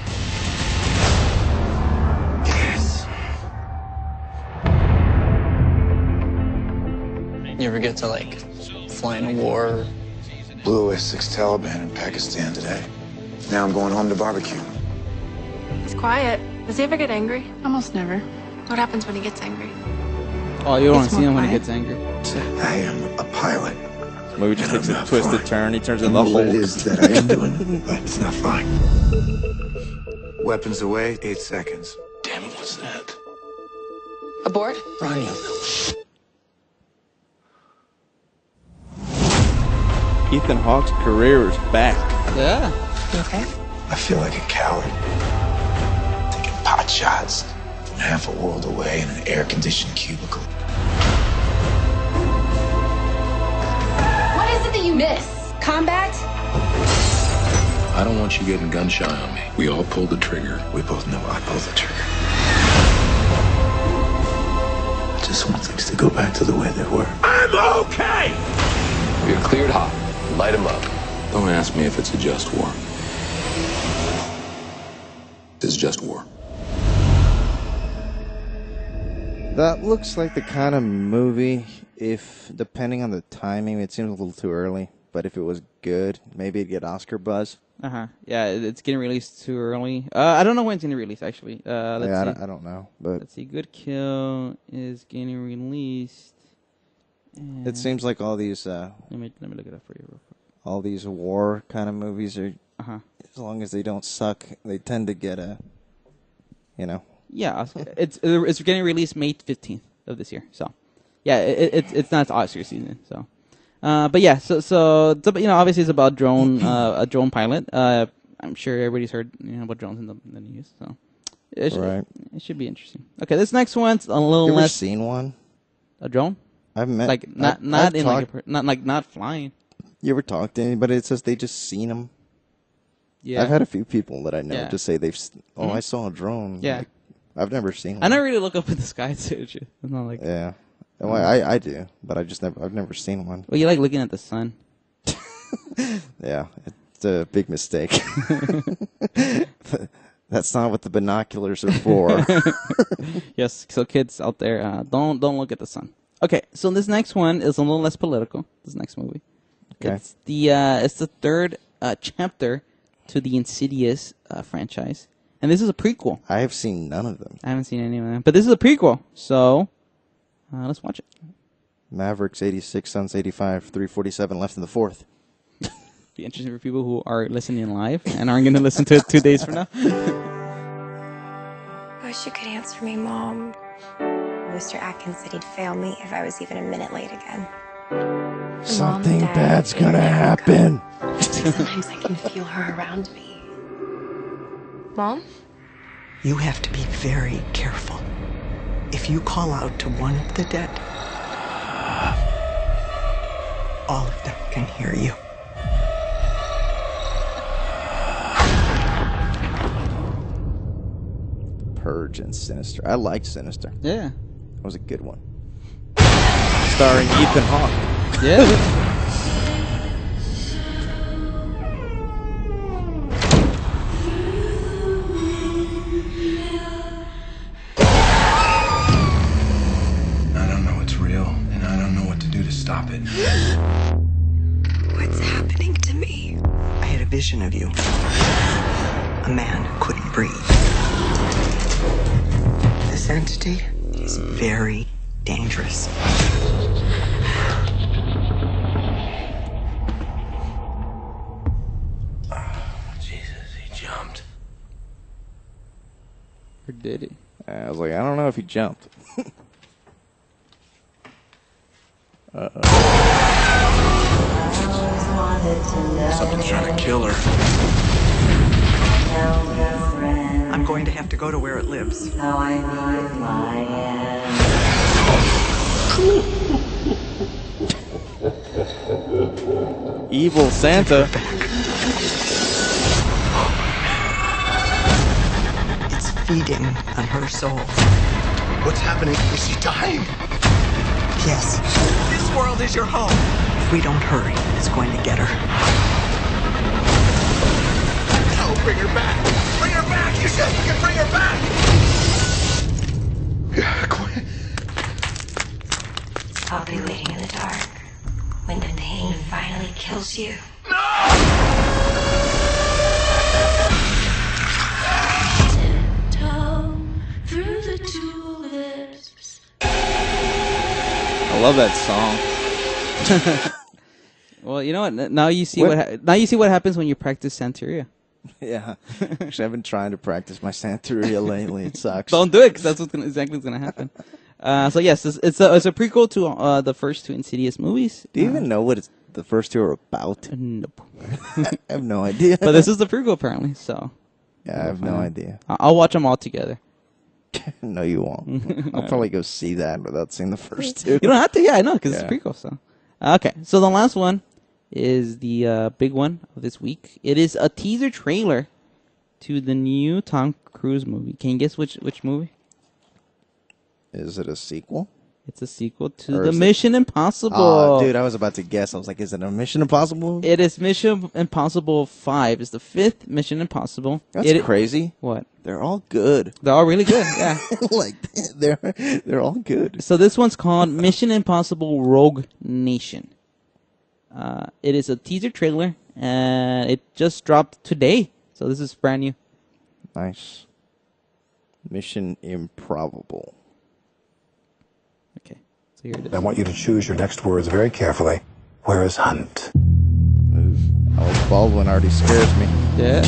Yes. You ever get to, like, fly in a war? Blew away 6 Taliban in Pakistan today. Now I'm going home to barbecue. He's quiet. Does he ever get angry? Almost never. What happens when he gets angry? Oh, you don't want to see him when he gets angry. I am a pilot. The movie just takes a twisted turn. He turns into the Hulk. What Hulk. it is that I am doing, but it's not fine. Weapons away, 8 seconds. Damn it, what's that? Aboard? Run, you. Ethan Hawke's career is back. Yeah. You okay? I feel like a coward. Taking pot shots from half a world away in an air-conditioned cubicle. do you miss? Combat? I don't want you getting gun shy on me. We all pulled the trigger. We both know I pulled the trigger. I just want things to go back to the way they were. I'm okay! You're cleared hot. Light them up. Don't ask me if it's a just war. It's just war. That looks like the kind of movie, if, depending on the timing, it seems a little too early, but if it was good, maybe it'd get Oscar buzz. Yeah, it's getting released too early. I don't know when it's going to release, actually. Let's see. I don't know, but... Let's see. Good Kill is getting released. It seems like all these... Let me look it up for you real quick. All these war kind of movies are... As long as they don't suck, they tend to get a... You know... Yeah, it's getting released May 15th of this year. So, yeah, it's not Oscar season. So, but yeah, so you know, obviously it's about a drone pilot. I'm sure everybody's heard about drones in the news. So, it should be interesting. Okay, this next one's a little you less. Ever seen one? A drone? I've met like not flying. You ever talk to anybody that says they just seen them? Yeah, I've had a few people that I know just say they've. Oh, I saw a drone. Yeah. Like, I've never seen one. I never really look up in the sky too. It's not like well, I do, but I've never seen one. Well, you like looking at the sun. Yeah, it's a big mistake. That's not what the binoculars are for. Yes, so kids out there, don't look at the sun. Okay, so this next one is a little less political. This next movie, okay. It's the third chapter to the Insidious franchise. And this is a prequel. I have seen none of them. I haven't seen any of them. But this is a prequel. So, let's watch it. Mavericks 86, Suns 85, 3:47 left in the fourth. Be interesting for people who are listening live and aren't going to listen to it 2 days from now. I wish you could answer me, Mom. Mr. Atkins said he'd fail me if I was even a minute late again. Something bad's gonna happen. Sometimes I can feel her around me. Mom? You have to be very careful. If you call out to one of the dead, all of them can hear you. Purge and Sinister. I liked Sinister. Yeah. That was a good one. Starring Ethan Hawke. Yeah. Stop it. What's happening to me? I had a vision of you. A man who couldn't breathe. This entity is very dangerous. Oh, Jesus, he jumped. Or did he? I was like, I don't know if he jumped. Something's trying to kill her. I'm going to have to go to where it lives. Evil Santa. It's feeding on her soul. What's happening? Is he dying? Yes. This world is your home. If we don't hurry, it's going to get her. No, bring her back. Bring her back. You said you can bring her back. Yeah, Quinn. I'll be waiting in the dark when the pain finally kills you. Through the tulips. I love that song. Well, you know what? Now you see what happens when you practice Santeria. Yeah. Actually, I've been trying to practice my Santeria lately. It sucks. Don't do it, because that's exactly what's going to happen. So yes, it's a prequel to the first two Insidious movies. Do you even know what the first two are about? Nope. I have no idea. But this is the prequel, apparently. So yeah, I have no idea. I'll watch them all together. No, you won't. I'll probably go see that without seeing the first two. You don't have to. Yeah, I know, because it's a prequel. So okay, so the last one is the big one of this week. It is a teaser trailer to the new Tom Cruise movie. Can you guess which movie? Is it a sequel? It's a sequel to the Mission Impossible. Oh, dude, I was about to guess. I was like, is it a Mission Impossible movie? It is Mission Impossible 5. It's the 5th Mission Impossible. That's crazy. What? They're all good. They're all really good, yeah. Like, they're all good. So this one's called Mission Impossible Rogue Nation. It is a teaser trailer, and it just dropped today. So this is brand new. Nice. Mission Improbable. Okay, so here it is. I want you to choose your next words very carefully. Where is Hunt? Alec Baldwin already scares me. Yeah.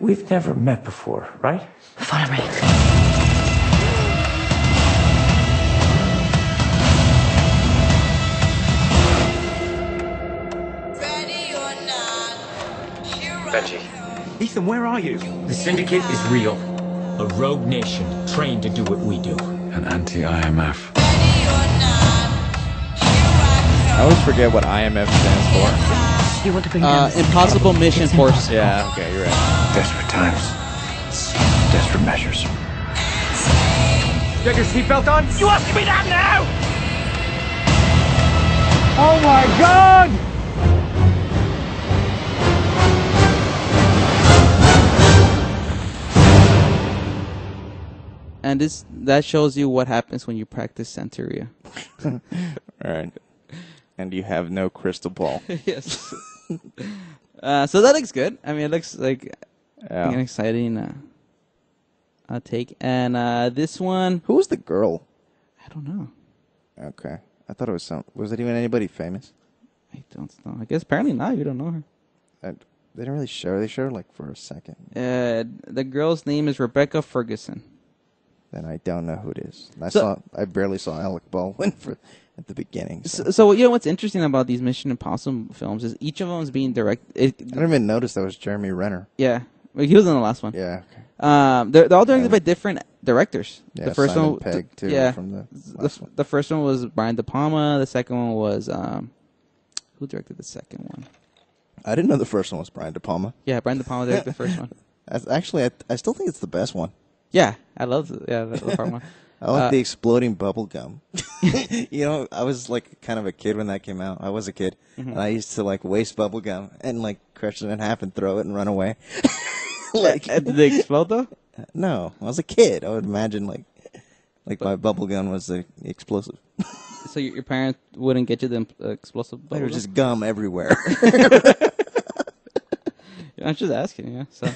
We've never met before, right? Follow me. Benji. Ethan, where are you? The Syndicate is real. A rogue nation trained to do what we do. An anti-IMF. I always forget what IMF stands for. You want to bring down the Impossible Mission Force. Yeah, okay, you're right. Desperate times. Desperate measures. You got your seatbelt on? You asking me that now? Oh my God! And that shows you what happens when you practice Santeria. All right. And you have no crystal ball. Yes. So that looks good. I mean, it looks like an exciting take. And this one... Who was the girl? I don't know. Okay. I thought it was Was it even anybody famous? I don't know. I guess apparently not. You don't know her. They didn't really show. They showed like for a second. The girl's name is Rebecca Ferguson. Then I don't know who it is. I barely saw Alec Baldwin at the beginning. So you know what's interesting about these Mission Impossible films is each of them is being directed. I didn't even notice that was Jeremy Renner. Yeah, he was in the last one. Yeah. Okay. They're all directed by different directors. Yeah, the first Simon one, Pegg too. Yeah, From the last one. The first one was Brian De Palma. The second one was who directed the second one? I didn't know the first one was Brian De Palma. Yeah, Brian De Palma directed the first one. Actually, I still think it's the best one. Yeah, I love the part one. I like the exploding bubble gum. You know, I was like kind of a kid when that came out. I was a kid, and I used to like waste bubble gum and like crush it in half and throw it and run away. Did they explode though? No, I was a kid. I would imagine like my bubble gun was the explosive. So your parents wouldn't get you the explosive bubble There was gum? just gum everywhere. I'm just asking, yeah. So.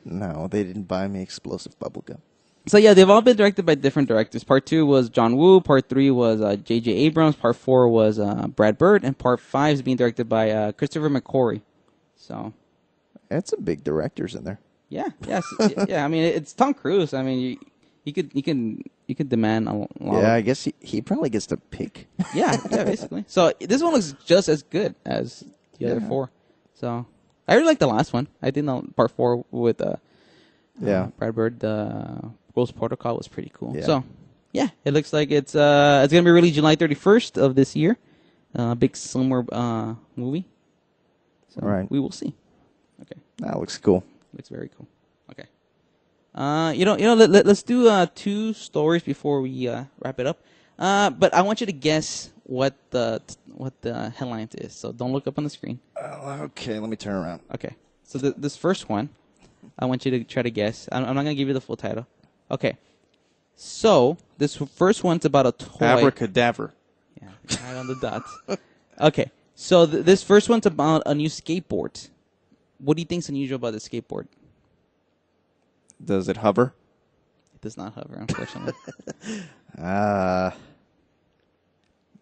No, they didn't buy me explosive bubble gum. So yeah, they've all been directed by different directors. Part 2 was John Woo. Part 3 was J.J. Abrams. Part 4 was Brad Bird, and Part 5 is being directed by Christopher McQuarrie. So, that's some big directors in there. Yeah, yes, yeah. I mean, it's Tom Cruise. I mean, you could demand a lot. Yeah, I guess he probably gets to pick. Yeah, basically. So this one looks just as good as the other 4. So I really like the last one. I think Part 4 with Brad Bird, the Ghost Protocol was pretty cool. Yeah. So yeah, it looks like it's gonna be released July 31st of this year. Big summer movie. So right. We will see. Okay. That looks cool. Looks very cool. Okay. Let's do 2 stories before we wrap it up. But I want you to guess what the headline is. So don't look up on the screen. Okay, let me turn around. Okay. So this first one, I want you to try to guess. I'm not going to give you the full title. Okay. So this first one's about a toy. Abra-Cadaver. Yeah, right on the dot. Okay. So this first one's about a new skateboard. What do you think's unusual about the skateboard? Does it hover? It does not hover, unfortunately.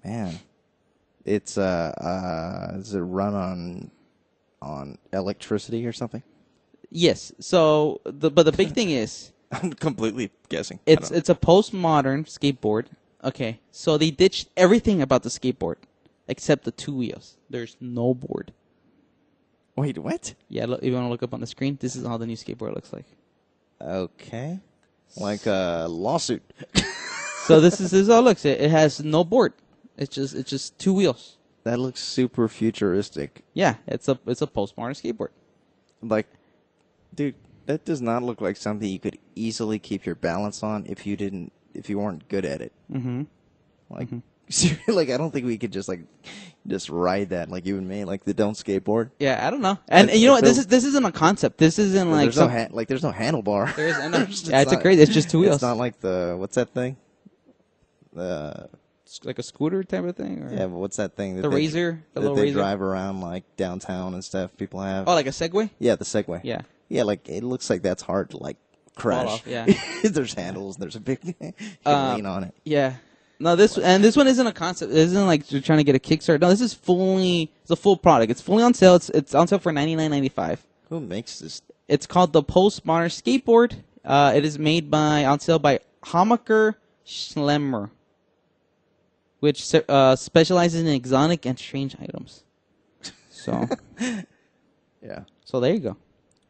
Man, it's does it run on electricity or something? Yes. So but the big thing is I'm completely guessing. It's a postmodern skateboard. Okay. So they ditched everything about the skateboard except the 2 wheels. There's no board. Wait, what? Yeah, look, you want to look up on the screen? This is how the new skateboard looks like. Okay. Like a lawsuit. So this is how it looks. It has no board. It's just two wheels. That looks super futuristic. Yeah, it's a postmodern skateboard. Like, dude, that does not look like something you could easily keep your balance on if you weren't good at it. Mm-hmm. Like, seriously, like I don't think we could just ride that like you and me, like the don't skateboard. Yeah, I don't know. And you know what? This isn't a concept. This isn't like there's no handlebar. There is. I know. Yeah, it's crazy. It's just two wheels. It's not like what's that thing? Like a scooter type of thing. Or? Yeah, but what's that thing? The Razor. The little they Razor? drive around like downtown and stuff. People have. Oh, like a Segway? Yeah, the Segway. Yeah. Yeah, like it looks like that's hard to like crash. Fall off, yeah. There's handles. There's a big you can lean on it. Yeah. No, this one isn't a concept. It isn't like you're trying to get a Kickstarter. No, this is it's a full product. It's fully on sale. It's on sale for $99.95. Who makes this? It's called the Postmodern Skateboard. It is made on sale by Hammacher Schlemmer, which specializes in exotic and strange items. So, yeah. So there you go.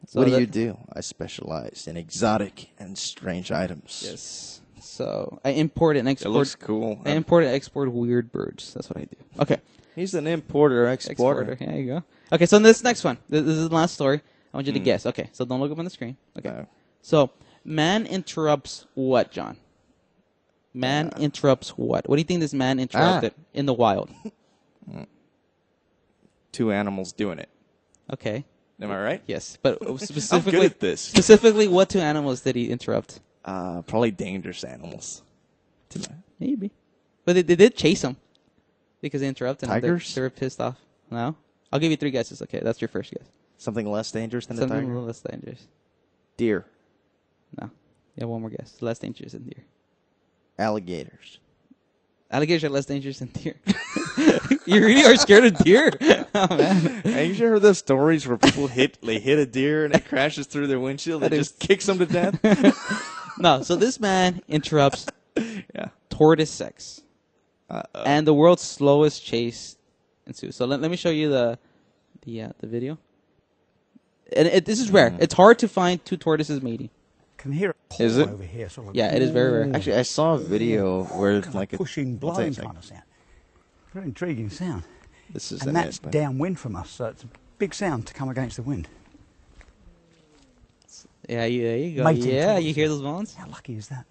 So what do you do? I specialize in exotic and strange items. Yes. So I import and export. It looks cool. I import and export weird birds. That's what I do. Okay. He's an importer, exporter. There you go. Okay, so this next one. This is the last story. I want you to guess. Okay, so don't look up on the screen. Okay. No. So, man interrupts what, John? Man interrupts what? What do you think this man interrupted in the wild? Two animals doing it. Okay. Am I right? Yes, but specifically, I'm good at this. Specifically, what two animals did he interrupt? Probably dangerous animals. Maybe. But they did chase him because they interrupted him. Tigers? They were pissed off. No? I'll give you 3 guesses. Okay, that's your first guess. Something less dangerous than a Something tiger? less dangerous. Deer. No. You have one more guess. Less dangerous than deer. Alligators. Alligators are less dangerous than deer. You really are scared of deer? Oh, man. Have you heard those stories where people hit a deer and it crashes through their windshield and just kicks them to death? No, so this man interrupts Tortoise Sex. And the world's slowest chase ensues. So let me show you the video. And this is rare. It's hard to find two tortoises mating. Can hear it. Is it? Over here, sort of Yeah, it is very rare. Actually, I saw a video where it's like pushing, what's blowing that thing? kind of sound. Very intriguing sound. This is and that's downwind from us, so it's a big sound to come against the wind. Yeah, there you go. Mating Yeah, tortoises. you hear those moans? How lucky is that?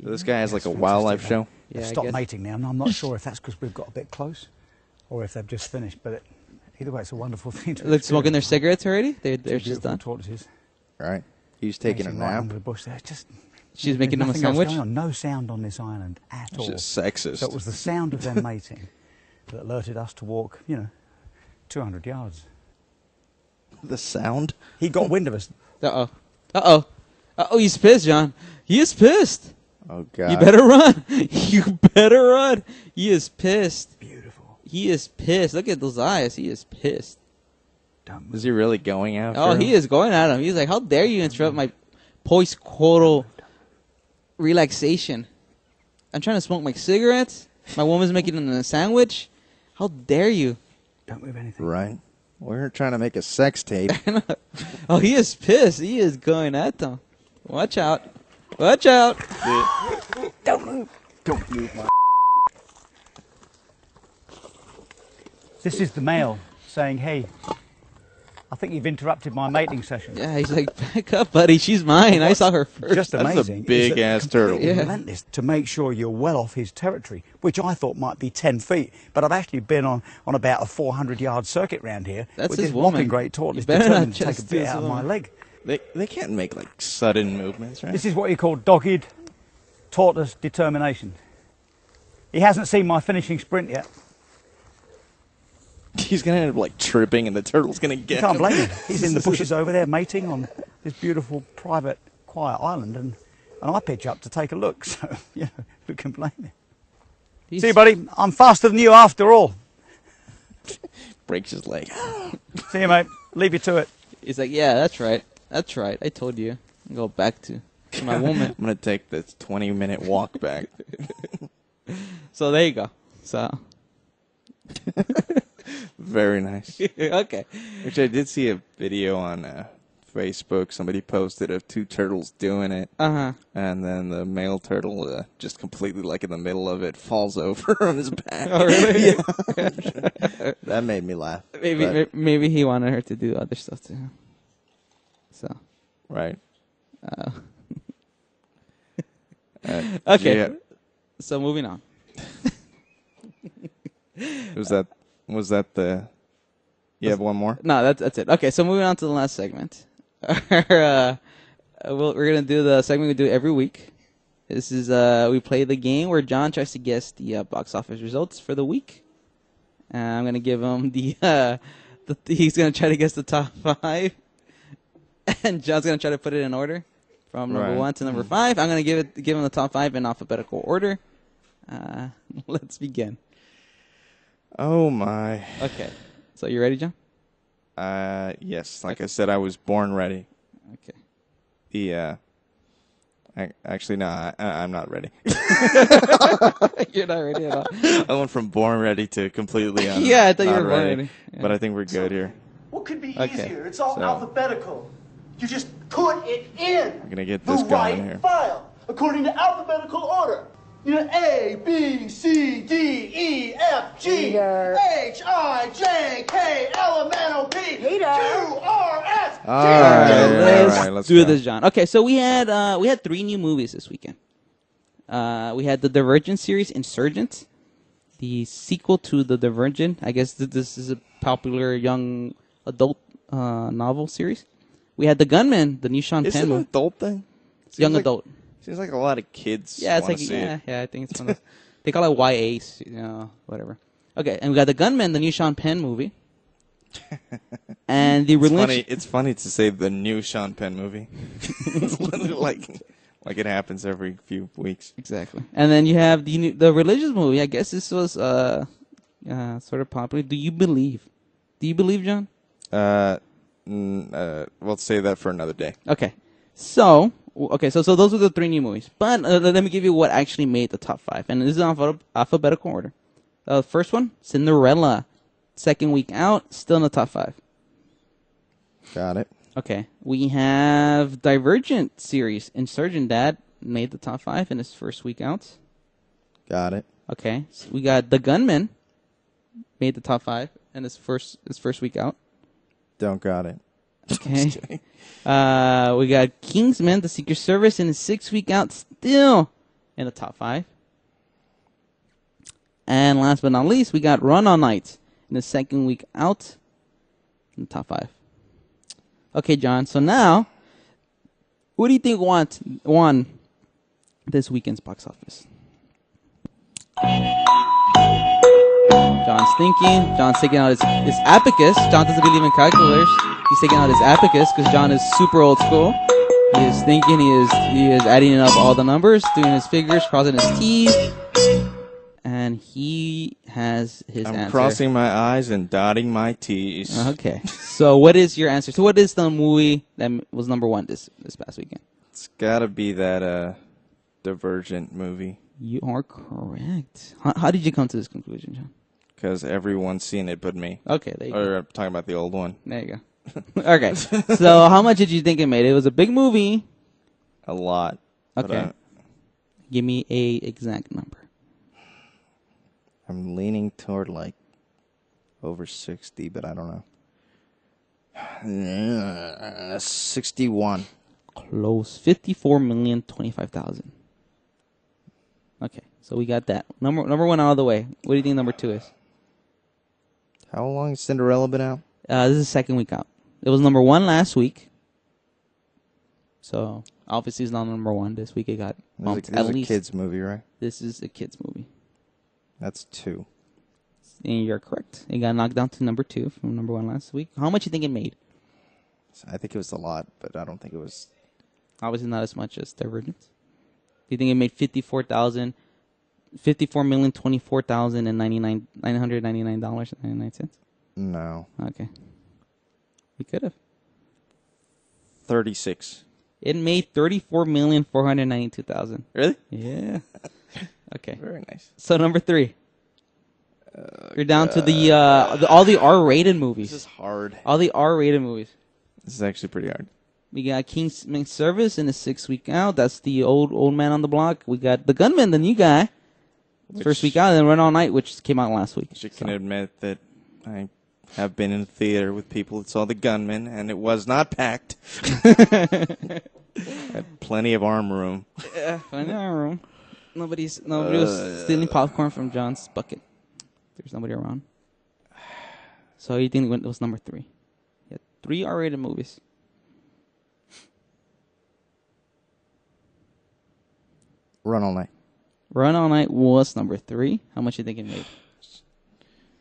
So this guy has like a wildlife show. Yeah, They've stopped mating now, and I'm not sure if that's because we've got a bit close or if they've just finished. But either way, it's a wonderful thing to They're smoking their experience. cigarettes already? They're Two just done. tortoises. Right. He's taking a Mating right nap. under the bush there. Just She's there's making them a nothing else sandwich? going on. No sound on this island at all. just sexist. So it was the sound of them mating that alerted us to walk, 200 yards. The sound? He got wind of us. Uh-oh. Uh-oh. Uh-oh, he's pissed, John. He is pissed. Oh, God. You better run. You better run. He is pissed. Beautiful. He is pissed. Look at those eyes. He is pissed. Is he really going after Oh, him? he is going at him. He's like, how dare you interrupt my post-coital relaxation? I'm trying to smoke my cigarettes. My woman's making them a sandwich. How dare you? Don't move anything. Right. We're trying to make a sex tape. Oh, he is pissed. He is going at them. Watch out. Watch out. Don't move. Don't move my... This is the male saying, hey, I think you've interrupted my mating session. Yeah, he's like, back up, buddy. She's mine. I saw her first. Just amazing. big-ass turtle. Yeah. Relentless to make sure you're well off his territory, which I thought might be 10 feet. But I've actually been on about a 400-yard circuit round here. That's with his this woman. whopping great tortoise You better determined not to take a just bit do out of some- my leg. They can't make like sudden movements, right? This is what you call dogged tortoise determination. He hasn't seen my finishing sprint yet. He's gonna end up like tripping, and the turtle's gonna You get can't him. blame him. He's in the bushes over there mating on this beautiful, private, quiet island, and I pitch up to take a look. So, who can blame him? See you, buddy. I'm faster than you after all. Breaks his leg. See you, mate. Leave you to it. He's like, yeah, that's right. That's right. I told you. Go back to my woman. I'm gonna take this 20-minute walk back. So there you go. So Very nice. okay. Which I did see a video on Facebook. Somebody posted of two turtles doing it. Uh-huh. And then the male turtle, just completely like in the middle of it, falls over on his back. Oh, really? Yeah. That made me laugh. Maybe he wanted her to do other stuff too. So. Right. Okay. Yeah. So moving on. Was that the... You have one more? No, that's it. Okay, so moving on to the last segment. We're going to do the segment we do every week. This is, we play the game where John tries to guess the box office results for the week. I'm going to give him he's going to try to guess the top 5. And John's going to try to put it in order from number 1 to number 5. I'm going to give him the top 5 in alphabetical order. Let's begin. Oh, my. Okay. So you ready, John? Yes. Like I said, I was born ready. Okay. Actually, no, I'm not ready. You're not ready at all. I went from born ready to completely yeah, I thought you were born ready. ready. Yeah. But I think we're good here. What could be Okay. easier? It's all alphabetical. You just put it in. I'm going to get this the going right here. file according to alphabetical order. You know, A, B, C, D, E, F, G, H, I, J, K, L, M, N, O, P, Q, R, S, T. All right, let's do go. this, John. Okay, so we had 3 new movies this weekend. We had the Divergent series, Insurgent, the sequel to the Divergent. I guess this is a popular young adult novel series. We had The Gunman, the new Sean Is Penn it an movie. adult thing? Young adult. Seems like a lot of kids. Yeah, it's like see it. I think it's one of those. They call it YA, whatever. Okay, and we got The Gunman, the new Sean Penn movie. And the It's funny to say the new Sean Penn movie. It's literally like it happens every few weeks. Exactly. And then you have the religious movie. I guess this was sort of popular. Do you believe? Do you believe, John? We'll save that for another day. Okay. So those are the 3 new movies. But let me give you what actually made the top 5. And this is in alphabetical order. First one, Cinderella. Second week out, still in the top 5. Got it. Okay. We have Divergent series. Insurgent Dad made the top 5 in his first week out. Got it. Okay. So we got The Gunman made the top 5 in his first week out. Don't got it. Okay. We got Kingsman, The Secret Service, in his 6th week out, still in the top 5. And last but not least, we got Run All Night in the 2nd week out in the top 5. Okay, John. So now, what do you think won this weekend's box office? John's thinking. John's taking out his abacus. John doesn't believe in calculators. He's taking out his abacus because John is super old school. He is thinking. He is adding up all the numbers, doing his figures, crossing his T's, and he has his answer. I'm crossing my I's and dotting my T's. Okay. So what is your answer? So what is the movie that was number 1 this past weekend? It's got to be that Divergent movie. You are correct. How did you come to this conclusion, John? Because everyone's seen it but me. Okay, there you go. Or I'm talking about the old one. There you go. Okay. So how much did you think it made? It was a big movie. A lot. Okay. Give me a exact number. I'm leaning toward like over 60, but I don't know. 61. Close. 54,025,000. Okay, so we got that. Number 1 out of the way. What do you think number 2 is? How long has Cinderella been out? This is the 2nd week out. It was number 1 last week. So, obviously it's not number 1. This week it got bumped. This is a kid's movie, right? This is a kid's movie. That's 2. And you're correct. It got knocked down to number 2 from number 1 last week. How much do you think it made? I think it was a lot, but I don't think it was... Obviously not as much as Divergent. Do you think it made $999.99? No. Okay. We could have. 36. It made $34,492,000. Really? Yeah. Okay. Very nice. So number 3. You're down to all the R-rated movies. This is hard. All the R-rated movies. This is actually pretty hard. We got Kingsman Service in the 6th week out. That's the old man on the block. We got The Gunman, the new guy. First week out, and then Run All Night, which came out last week. You can admit that I have been in a theater with people that saw The Gunman, and it was not packed. Had plenty of arm room. Yeah, plenty of arm room. Nobody was stealing popcorn from John's bucket. There's nobody around. So you think it was number 3? Yeah, 3 R-rated movies. Run All Night. Run All Night was number 3. How much do you think it made?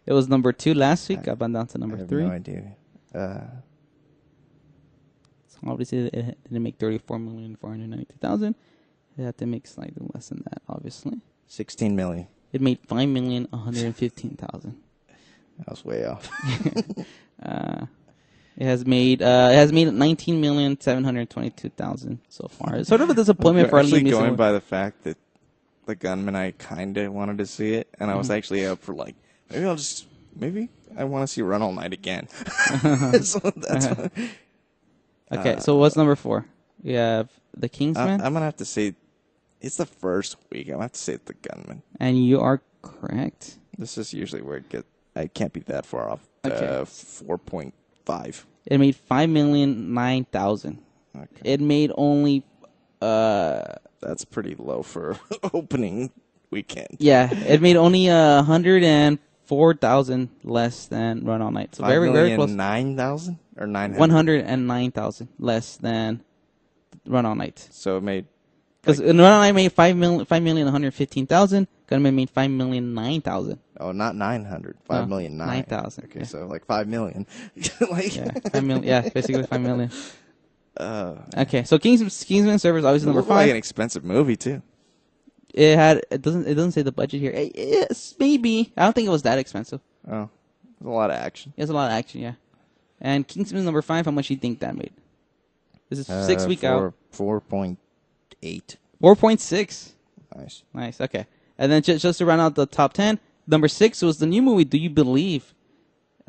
It was number 2 last week. Got down to number 3. I have no idea. So obviously, it didn't make $34,492,000. It had to make slightly less than that, obviously. $16 million. It made $5,115,000. That was way off. It has made $19,722,000 so far. It's sort of a disappointment for actually Liam Neeson. Going by the fact that The Gunman, I kind of wanted to see it, and I was actually up for maybe I want to see Run All Night again. So that's okay, so what's number 4? We have The Kingsman. I'm gonna have to say it's the first week. I'm gonna have to say The Gunman. And you are correct. This is usually where it gets. I can't be that far off. Okay. 4.5. It made $5,009,000. Okay. It made only. That's pretty low for opening weekend. Yeah, it made only $104,000 less than Run All Night. So very close. 9,000 or 900. 109,000 less than Run All Night. So it made. Because Run All Night made $5,115,000. Gunman made $5,009,000. Oh, not 900. 5,009,000. Okay, so like 5 million. Yeah, 5 million. Yeah, basically 5 million. Okay, so Kingsman Service obviously number 5. Like an expensive movie too. It doesn't say the budget here. Yes, maybe. I don't think it was that expensive. Oh, there's a lot of action. There's a lot of action, yeah. And Kingsman number 5. How much do you think that made? This is 6 week out. 4.8. 4.6. Nice. Okay. And then just to round out the top 10, number 6 was the new movie Do You Believe?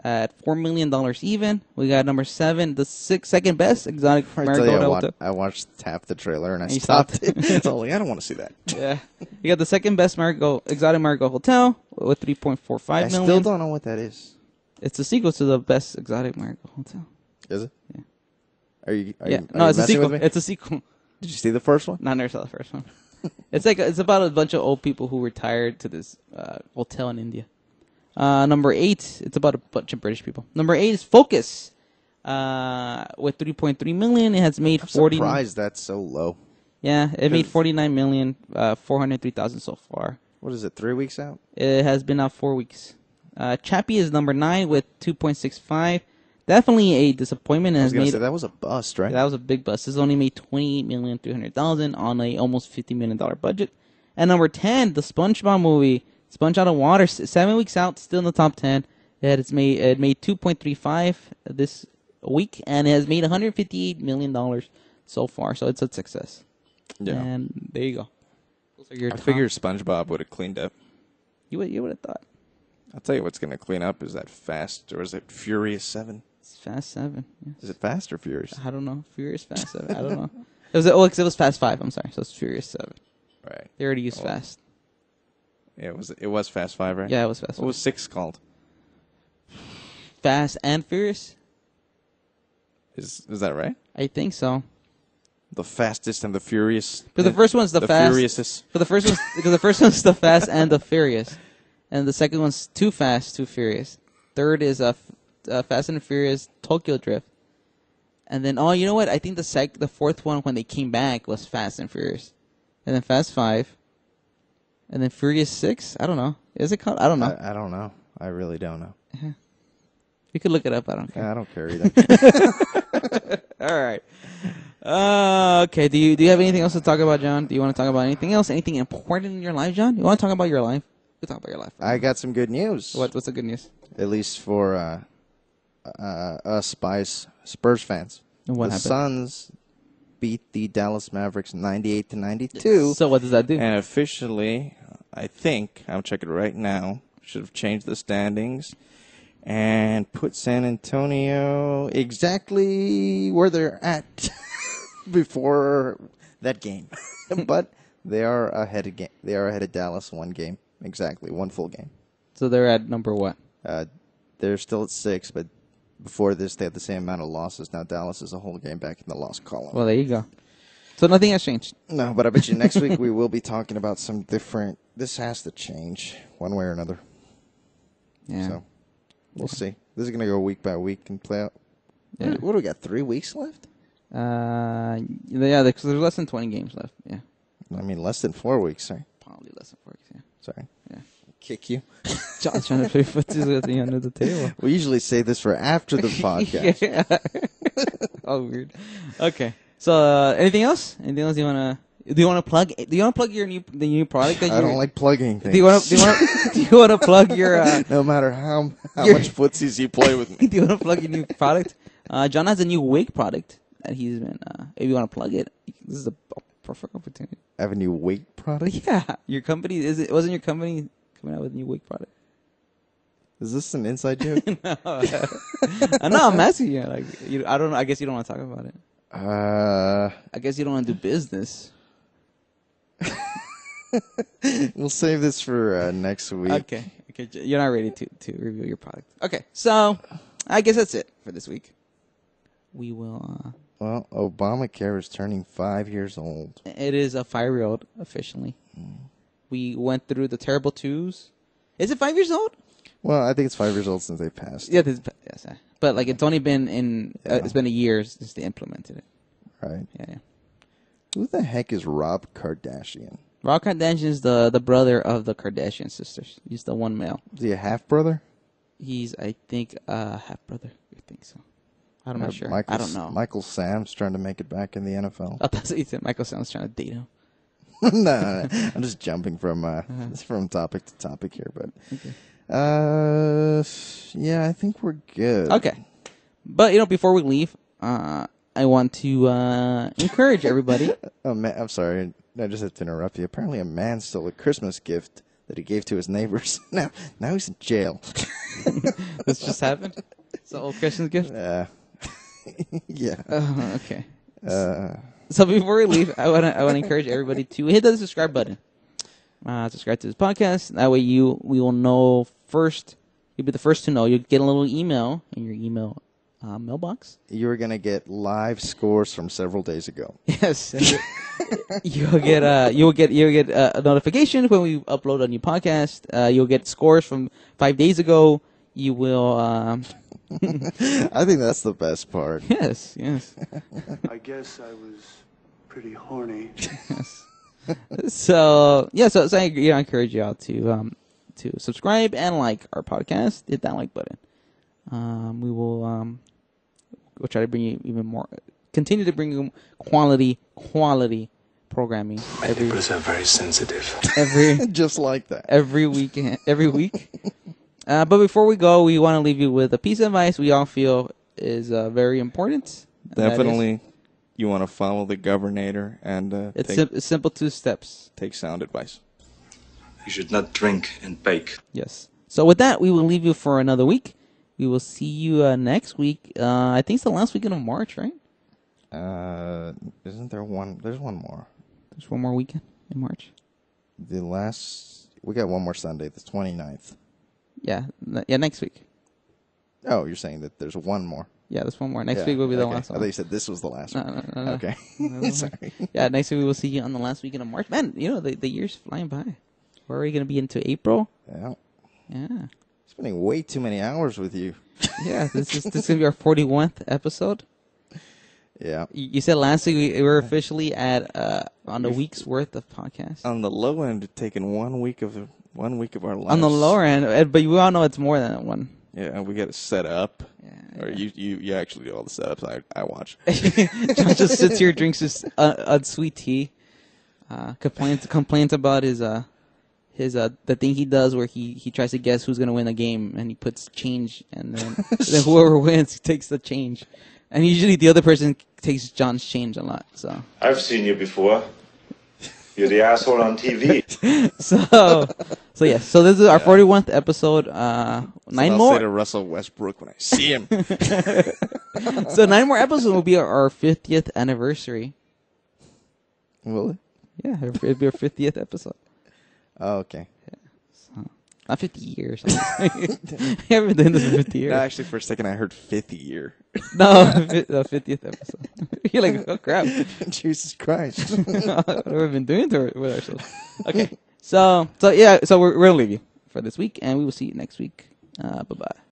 At $4 million even. We got number 7, the second best, Exotic Marigold Hotel. I watched half the trailer and I stopped it. So like, I don't want to see that. Yeah. You got the second best Exotic Marigold Hotel with $3.45 million. I still don't know what that is. It's a sequel to the best Exotic Marigold Hotel. Is it? Yeah. Are you it's a sequel. It's a sequel. Did you see the first one? No, I never saw the first one. It's about a bunch of old people who retired to this hotel in India. Number 8, it's about a bunch of British people. Number 8 is Focus, with $3.3 million. It has made I'm surprised that's so low. Yeah, it made $49,403,000 so far. What is it? 3 weeks out? It has been out 4 weeks. Chappie is number 9 with 2.65. Definitely a disappointment. I was going to say, that was a bust, right? That was a big bust. This only made $28,300,000 on a almost $50 million budget. And number 10, the SpongeBob movie, Sponge Out of Water, 7 weeks out, still in the top 10. It made 2.35 this week, and it has made $158 million so far. So it's a success. Yeah. And there you go. Those are your I figured SpongeBob would have cleaned up. You would have thought. I'll tell you what's going to clean up. Is that Fast, or is it Furious 7? It's Fast 7. Yes. Is it Fast or Furious? I don't know. Furious Fast 7. I don't know. It was Fast 5. I'm sorry. So it's Furious 7. Right. They already used Fast. Yeah, it was Fast 5, right? Yeah, it was Fast 5. What was 6 called? Fast and Furious? Is that right? I think so. The Fastest and the Furious. But the first one's the Fast. Furiouses. For the first one, because the first one's the Fast and the Furious, and the second one's Too Fast, Too Furious. Third is Fast and Furious Tokyo Drift, and then you know what? I think the fourth one when they came back was Fast and Furious, and then Fast 5, and then Furious 6. I don't know. Is it called? I don't know. I don't know. I really don't know. You could look it up. I don't care. I don't care either. All right. Okay. Do you have anything else to talk about, John? Do you want to talk about anything else? Anything important in your life, John? You want to talk about your life? We can talk about your life. I got some good news. What's the good news? At least for us Spurs fans. And what the happened? Suns beat the Dallas Mavericks 98-92. So what does that do? And officially, I think, I'm checking right now, should have changed the standings and put San Antonio exactly where they're at. before that game. But they are ahead of They are ahead of Dallas 1 game. Exactly, 1 full game. So they're at number what? They're still at 6, but before this, they had the same amount of losses. Now Dallas is a whole game back in the loss column. Well, there you go. So nothing has changed. No, but I bet you next week we will be talking about some different... This has to change one way or another. Yeah. So we'll see. This is going to go week by week and play out. Yeah. What do we got, 3 weeks left? Yeah, because there's less than 20 games left. Yeah. I mean, less than 4 weeks, sorry. Probably less than 4 weeks, yeah. Sorry. Yeah. Kick you. John's trying to put his at the end of the table. We usually say this for after the podcast. Yeah. Oh, weird. Okay. So, anything else? Anything else you wanna? Do you want to plug? Do you want to plug the new product? That I don't like plugging things. Do you want to plug your? No matter how much footsies you play with me. Do you want to plug your new product? John has a new wig product that he's been. If you want to plug it, this is a perfect opportunity. I have a new wig product. Yeah, your company wasn't your company coming out with a new wig product? Is this an inside joke? No, I'm asking you. Like, I don't know. I guess you don't want to talk about it. I guess you don't want to do business. We'll save this for next week. Okay. You're not ready to review your product. Okay, so I guess that's it for this week. We will. Well, Obamacare is turning 5 years old. It is a 5-year-old officially. We went through the terrible twos. Is it 5 years old? Well, I think it's 5 years old since they passed. Yeah, yes, but like it's only been it's been a year since they implemented it. Right. Yeah. Who the heck is Rob Kardashian? Rob Kardashian is the brother of the Kardashian sisters. He's the one male. Is he a half brother? He's, I think, a half brother. I think so. I'm not sure. I don't know. Michael Sam's trying to make it back in the NFL. Oh, that's what you said. Michael Sam's trying to date him. No, I'm just jumping from topic to topic here, but yeah, I think we're good. Okay, but before we leave, I want to encourage everybody. Oh man, I'm sorry, I just had to interrupt you. Apparently, a man stole a Christmas gift that he gave to his neighbors. Now he's in jail. This just happened. It's an old Christmas gift. Yeah. Okay. So before we leave, I want to encourage everybody to hit the subscribe button. Subscribe to this podcast. That way we will know first. You'll be the first to know. You'll get a little email in your email mailbox. You're gonna get live scores from several days ago. Yes. You'll get a notification when we upload a new podcast. You'll get scores from 5 days ago. You will. I think that's the best part. Yes. I guess I was pretty horny. Yes. So I encourage y'all to subscribe and like our podcast. Hit that like button. We'll try to bring you even more. Continue to bring you quality programming. My nipples are very sensitive. Just like that. Every week. But before we go, we want to leave you with a piece of advice we all feel is very important. Definitely, you want to follow the governor and it's simple 2 steps. Take sound advice. You should not drink and bake. Yes. So with that, we will leave you for another week. We will see you next week. I think it's the last weekend of March, right? Isn't there one? There's one more. There's one more weekend in March. We got one more Sunday, the 29th. Yeah, next week. Oh, you're saying that there's one more. Yeah, there's one more. Next week will be the last one. I thought you said this was the last one. No. Okay. Sorry. Yeah, next week we will see you on the last weekend of March. Man, the year's flying by. We're already going to be into April. Yeah. Spending way too many hours with you. Yeah, this is going to be our 41th episode. Yeah. You said last week we were officially at on a week's worth of podcast. On the low end, taking 1 week of our lives. On the lower end, but we all know it's more than one. Yeah, we got to set up. Yeah. Or you actually do all the setups. I watch. John just sits here, drinks his unsweet tea, complains about his the thing he does where he tries to guess who's gonna win a game and he puts change and then whoever wins takes the change, and usually the other person takes John's change a lot. So I've seen you before. You're the asshole on TV. So yes. So this is our 41th episode. Nine I'll more. say to Russell Westbrook when I see him. So 9 more episodes will be our 50th anniversary. Will it? Yeah, it'll be our 50th episode. Oh, okay. Yeah, so, not 50 years. We haven't been doing this for 50 years. No, actually, for a second, I heard 50th year. No, the 50th episode. You're like, oh crap. Jesus Christ. What have we been doing with ourselves? Okay. So we're going to leave you for this week, and we will see you next week. Bye-bye.